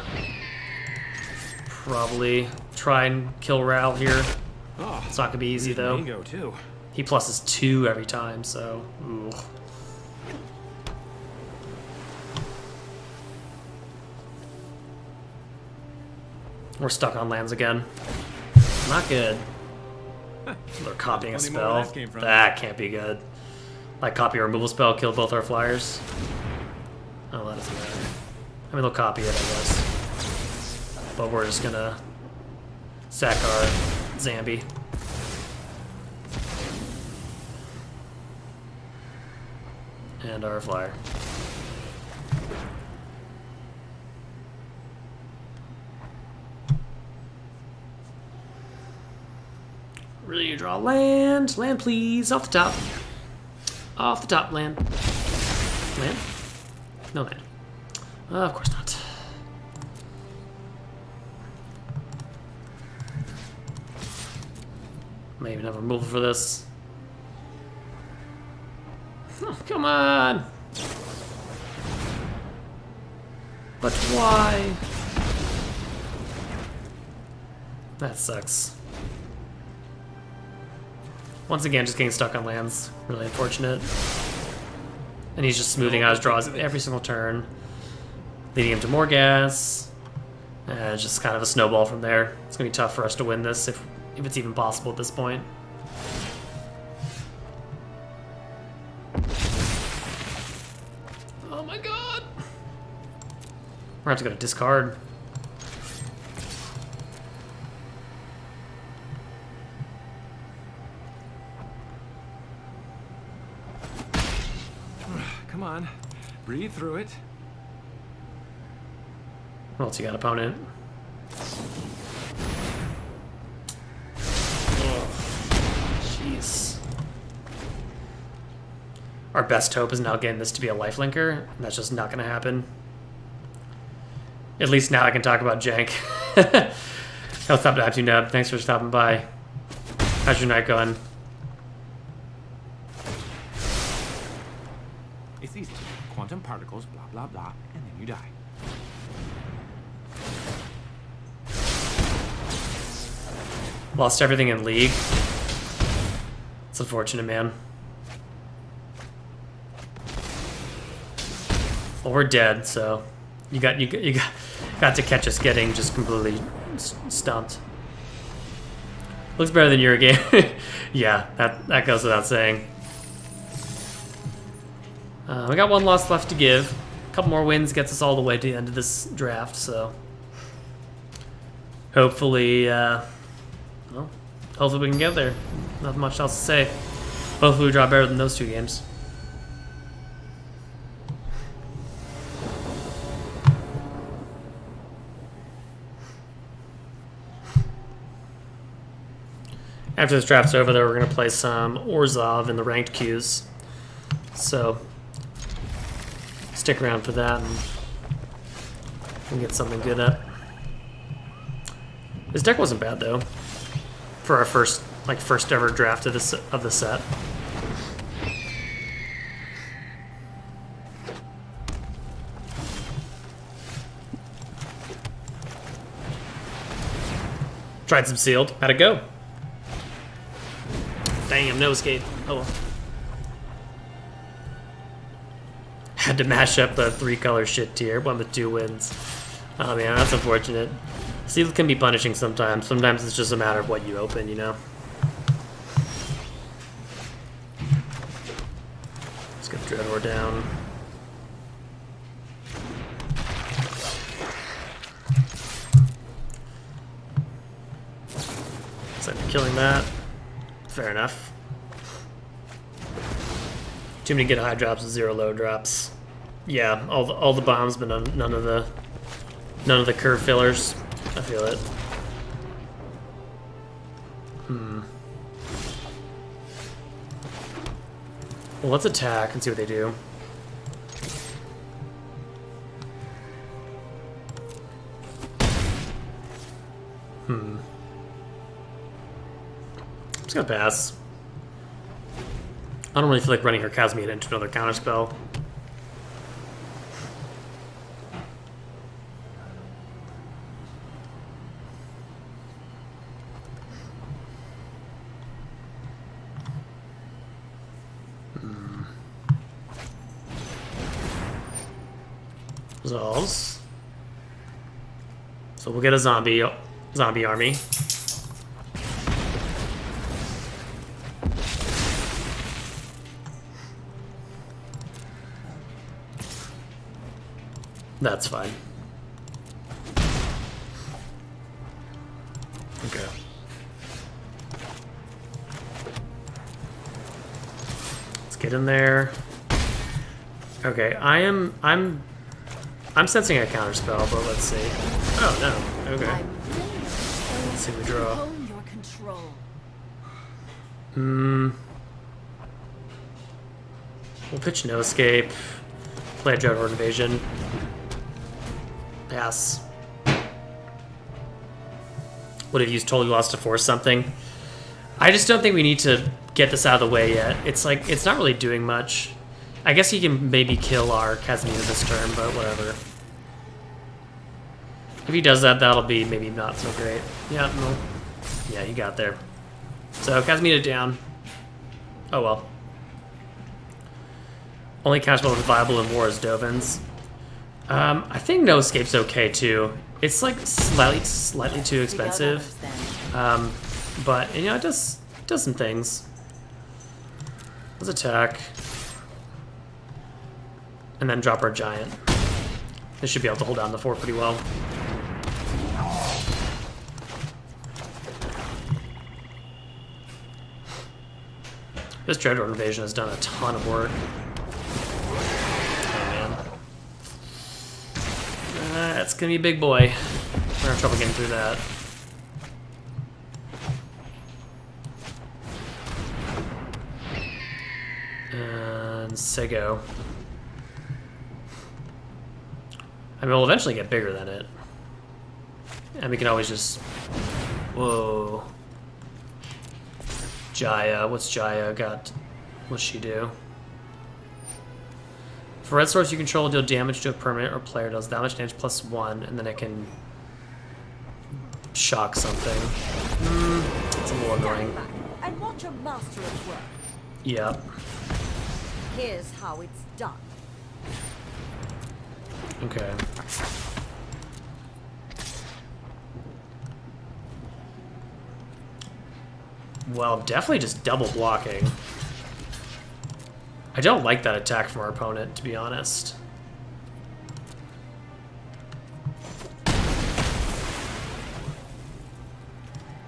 Speaker 1: probably try and kill Ral here.
Speaker 6: Oh,
Speaker 1: It's not gonna be easy though.
Speaker 6: Mango too.
Speaker 1: He pluses 2 every time, so ooh. We're stuck on lands again. Not good. They're copying a
Speaker 6: Funny more where
Speaker 1: spell.
Speaker 6: that came from.
Speaker 1: That can't be good. Like copy a removal spell, kill both our flyers. Oh, that doesn't matter. I mean, they'll copy it, I guess. But we're just gonna sack our Zambi. And our flyer. Really, you draw land. Land, please. Off the top. Off the top, land. Land? No land. Of course not. May even have a removal for this. Oh, come on! But why? That sucks. Once again, just getting stuck on lands. Really unfortunate. And he's just smoothing out his draws every single turn, leading him to more gas. And it's just kind of a snowball from there. It's going to be tough for us to win this if it's even possible at this point. Oh my god! We're going to have to go to discard.
Speaker 6: Come on, breathe through it.
Speaker 1: What else you got, opponent? Oh, jeez. Our best hope is now getting this to be a lifelinker, and that's just not going to happen. At least now I can talk about jank. What's up, Nub? Thanks for stopping by. How's your night going?
Speaker 6: It's easy. Quantum particles, blah, blah, blah, and then you die.
Speaker 1: Lost everything in League. It's unfortunate, man. Well, we're dead, so you got to catch us getting just completely stumped. Looks better than your game. Yeah, that goes without saying. We got one loss left to give. A couple more wins gets us all the way to the end of this draft, so hopefully, well, hopefully we can get there. Nothing much else to say. Hopefully we draw better than those 2 games. After this draft's over, though, we're going to play some Orzhov in the ranked queues. So, stick around for that and we'll get something good up. This deck wasn't bad, though, for our first ever draft of the set. Tried some sealed. How'd it go? Damn, no escape. Oh well. Had to mash up the 3-color shit tier. One with 2 wins. Oh man, that's unfortunate. Sealed can be punishing sometimes. Sometimes it's just a matter of what you open, you know? Let's get Dreadhorde down. Looks like we're killing that. Fair enough. Too many get high drops and 0 low drops. Yeah, all the bombs, but none of the curve fillers. I feel it. Well, let's attack and see what they do. I'm just gonna pass. I don't really feel like running her Casmita into another counterspell. Resolves. So we'll get a zombie army. That's fine. Okay. Let's get in there. Okay, I'm sensing a counterspell, but let's see. Oh no. Okay. Let's see what we draw. We'll pitch no escape. Play a Dreadhorde Invasion. Pass. Would have used Totally Lost to force something. I just don't think we need to get this out of the way yet. It's like, it's not really doing much. I guess he can maybe kill our Casmita this turn, but whatever. If he does that, that'll be maybe not so great. Yeah, no. Yeah, he got there. So, Casmita down. Oh well. Only counterspell that's viable in war is Dovin's. I think no escape's okay too. It's like slightly too expensive. But you know, it does some things. Let's attack. And then drop our giant. This should be able to hold down the fort pretty well. This Dreadhorde Invasion has done a ton of work. That's gonna be a big boy. We're having trouble getting through that. And Sego. I mean, we'll eventually get bigger than it. And we can always just... Whoa. Jaya. What's Jaya got? What's she do? For red source you control, deal damage to a permanent or player does damage +1, and then it can shock something. It's a little annoying.
Speaker 4: Stand back and watch a master at work.
Speaker 1: Yep.
Speaker 4: Here's how it's done.
Speaker 1: Okay. Well, definitely just double blocking. I don't like that attack from our opponent, to be honest.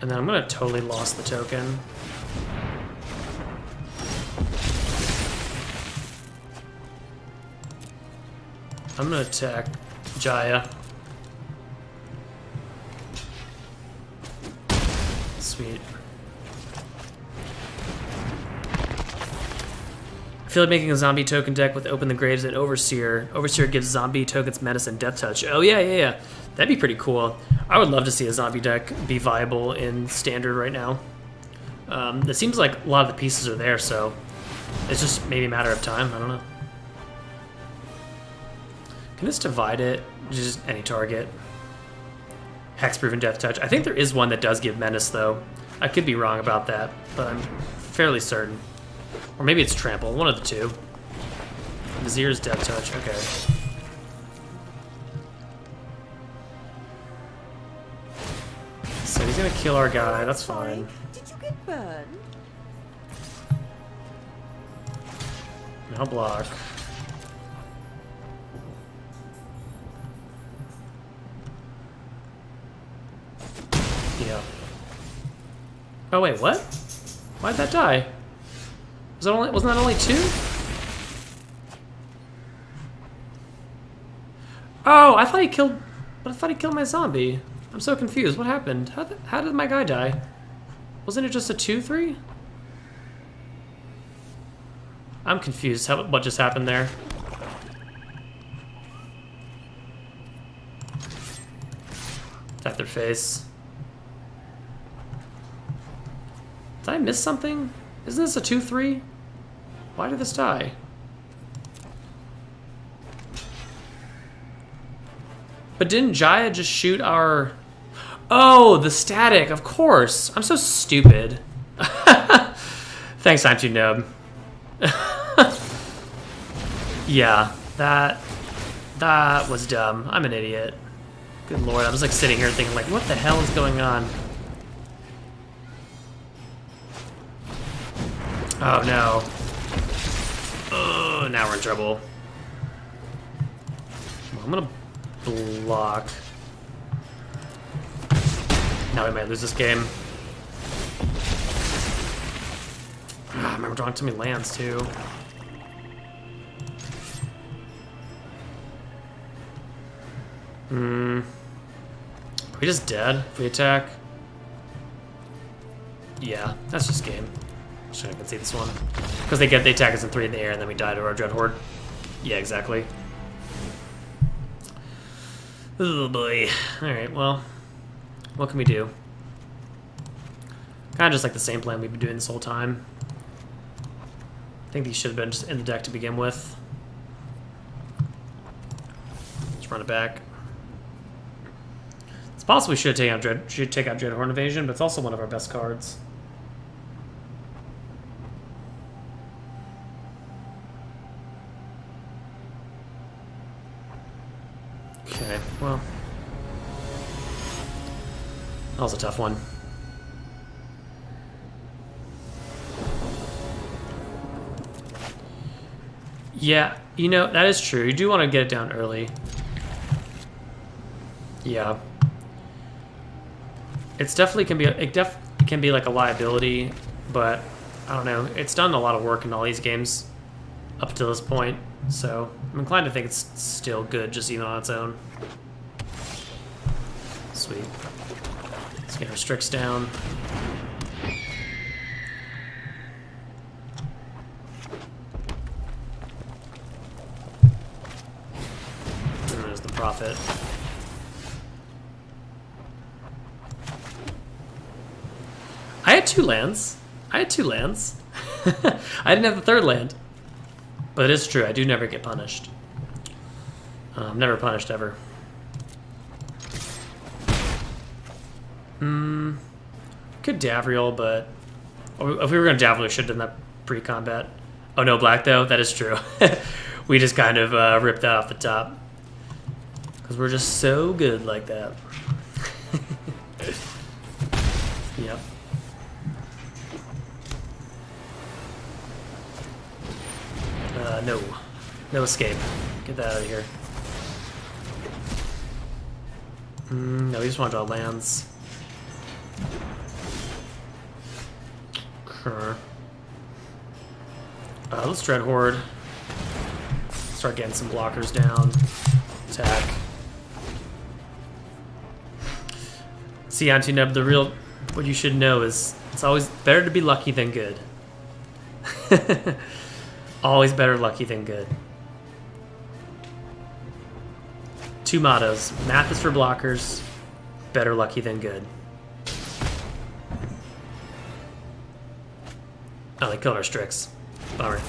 Speaker 1: And then I'm gonna totally lost the token. I'm gonna attack Jaya. Sweet. I feel like making a zombie token deck with Open the Graves and Overseer. Overseer gives zombie tokens Menace and Death Touch. Oh yeah. That'd be pretty cool. I would love to see a zombie deck be viable in Standard right now. It seems like a lot of the pieces are there, so it's just maybe a matter of time. I don't know. Can this divide it? Just any target. Hexproof and Death Touch. I think there is one that does give Menace, though. I could be wrong about that, but I'm fairly certain. Or maybe it's Trample, one of the two. Vizier's Death Touch, okay. So he's gonna kill our guy, that's fine.
Speaker 4: Did you get burned?
Speaker 1: Now block. Yeah. Oh wait, what? Why'd that die? Wasn't that only 2? Oh, I thought he killed my zombie. I'm so confused. What happened? How did my guy die? Wasn't it just a 2/3? I'm confused. What just happened there? Attack their face. Did I miss something? Isn't this a 2/3? Why did this die? But didn't Jaya just shoot our... Oh, the static, of course. I'm so stupid. Thanks, I'm too nub. Yeah, that was dumb. I'm an idiot. Good lord, I was like sitting here thinking like, what the hell is going on? Oh no. Oh, now we're in trouble. I'm gonna block. Now we might lose this game. I remember drawing too many lands too. Are we just dead if we attack? Yeah, that's just game. I'm sure I can see this one. Because they attack us in 3 in the air and then we die to our Dread Horde. Yeah, exactly. Oh boy. Alright, well, what can we do? Kind of just like the same plan we've been doing this whole time. I think these should have been just in the deck to begin with. Let's run it back. It's possible we should take out Dread Horde Invasion, but it's also one of our best cards. Okay, well, that was a tough one. Yeah, you know, that is true. You do want to get it down early. Yeah. It's definitely can be like a liability, but I don't know. It's done a lot of work in all these games up to this point, so I'm inclined to think it's still good just even on its own. Sweet. Let's get our Strix down. And there's the Prophet. I had 2 lands. I didn't have the 3rd land. But it is true, I do never get punished. I'm never punished ever. Could Davriel, but if we were going to Davriel, we should have done that pre-combat. Oh, no black, though? That is true. We just kind of ripped that off the top. Because we're just so good like that. Yep. No. No escape. Get that out of here. No, we just want to draw lands. Sure. Let's Dread Horde. Start getting some blockers down. Attack. See, Antinub, the real... What you should know is it's always better to be lucky than good. Always better lucky than good. 2 mottos. Math is for blockers. Better lucky than good. Oh, they killed our Strix. Bummer.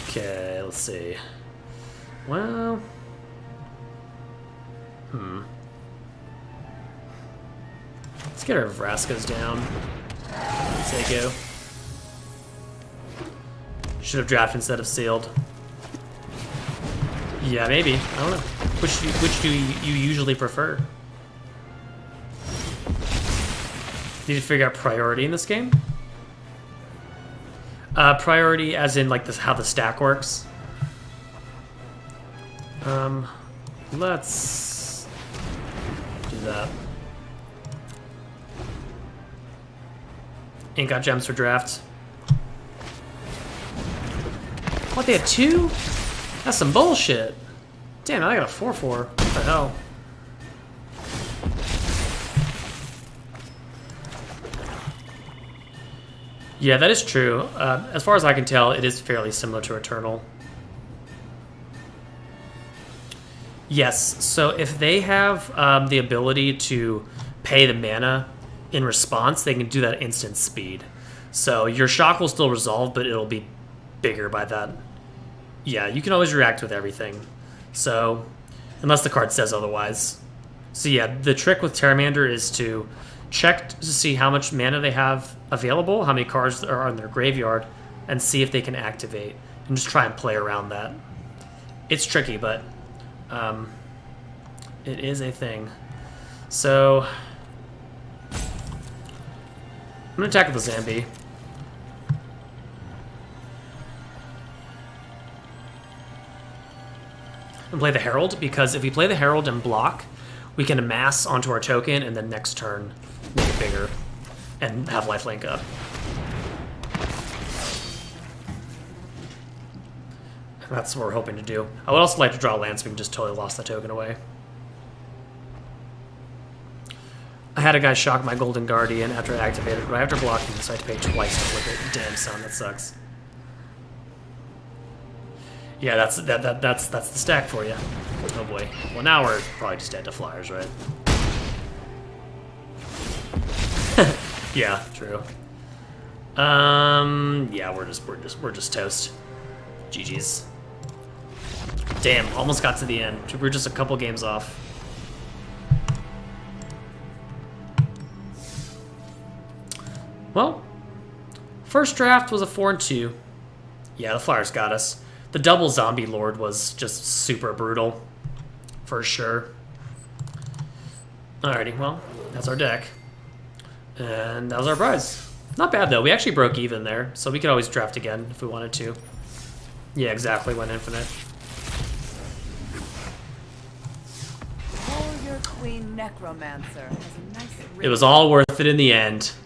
Speaker 1: Okay, let's see. Well... Let's get our Vraska's down. Seiko. Should have drafted instead of sealed. Yeah, maybe. I don't know. Which do you usually prefer? Need to figure out priority in this game? Priority as in like this, how the stack works. Let's do that. Ain't got gems for draft. What, they had 2? That's some bullshit. Damn, I got a 4/4. What the hell? Yeah, that is true. As far as I can tell, it is fairly similar to Eternal. Yes, so if they have the ability to pay the mana in response, they can do that at instant speed. So your shock will still resolve, but it'll be bigger by that. Yeah, you can always react with everything. So, unless the card says otherwise. So yeah, the trick with Terramander is to check to see how much mana they have available, how many cards are in their graveyard, and see if they can activate, and just try and play around that. It's tricky, but it is a thing. So, I'm going to attack with the Zambi. And play the Herald, because if we play the Herald and block, we can amass onto our token, and then next turn make it bigger and have lifelink up. That's what we're hoping to do. I would also like to draw land so we can just totally lost the token away. I had a guy shock my Golden Guardian after I activated, right after blocking, so I had to pay twice to flip it. Damn, son, that sucks. Yeah, that's the stack for you. Oh boy. Well, now we're probably just dead to flyers, right? Yeah, true. Yeah, we're just toast. GG's. Damn, almost got to the end. We're just a couple games off. Well, first draft was a 4-2. Yeah, the Flyers got us. The double Zombie Lord was just super brutal, for sure. Alrighty, well, that's our deck. And that was our prize. Not bad, though. We actually broke even there, so we could always draft again if we wanted to. Yeah, exactly, went infinite.
Speaker 4: Warrior Queen Necromancer has a nice
Speaker 1: It was all worth it in the end.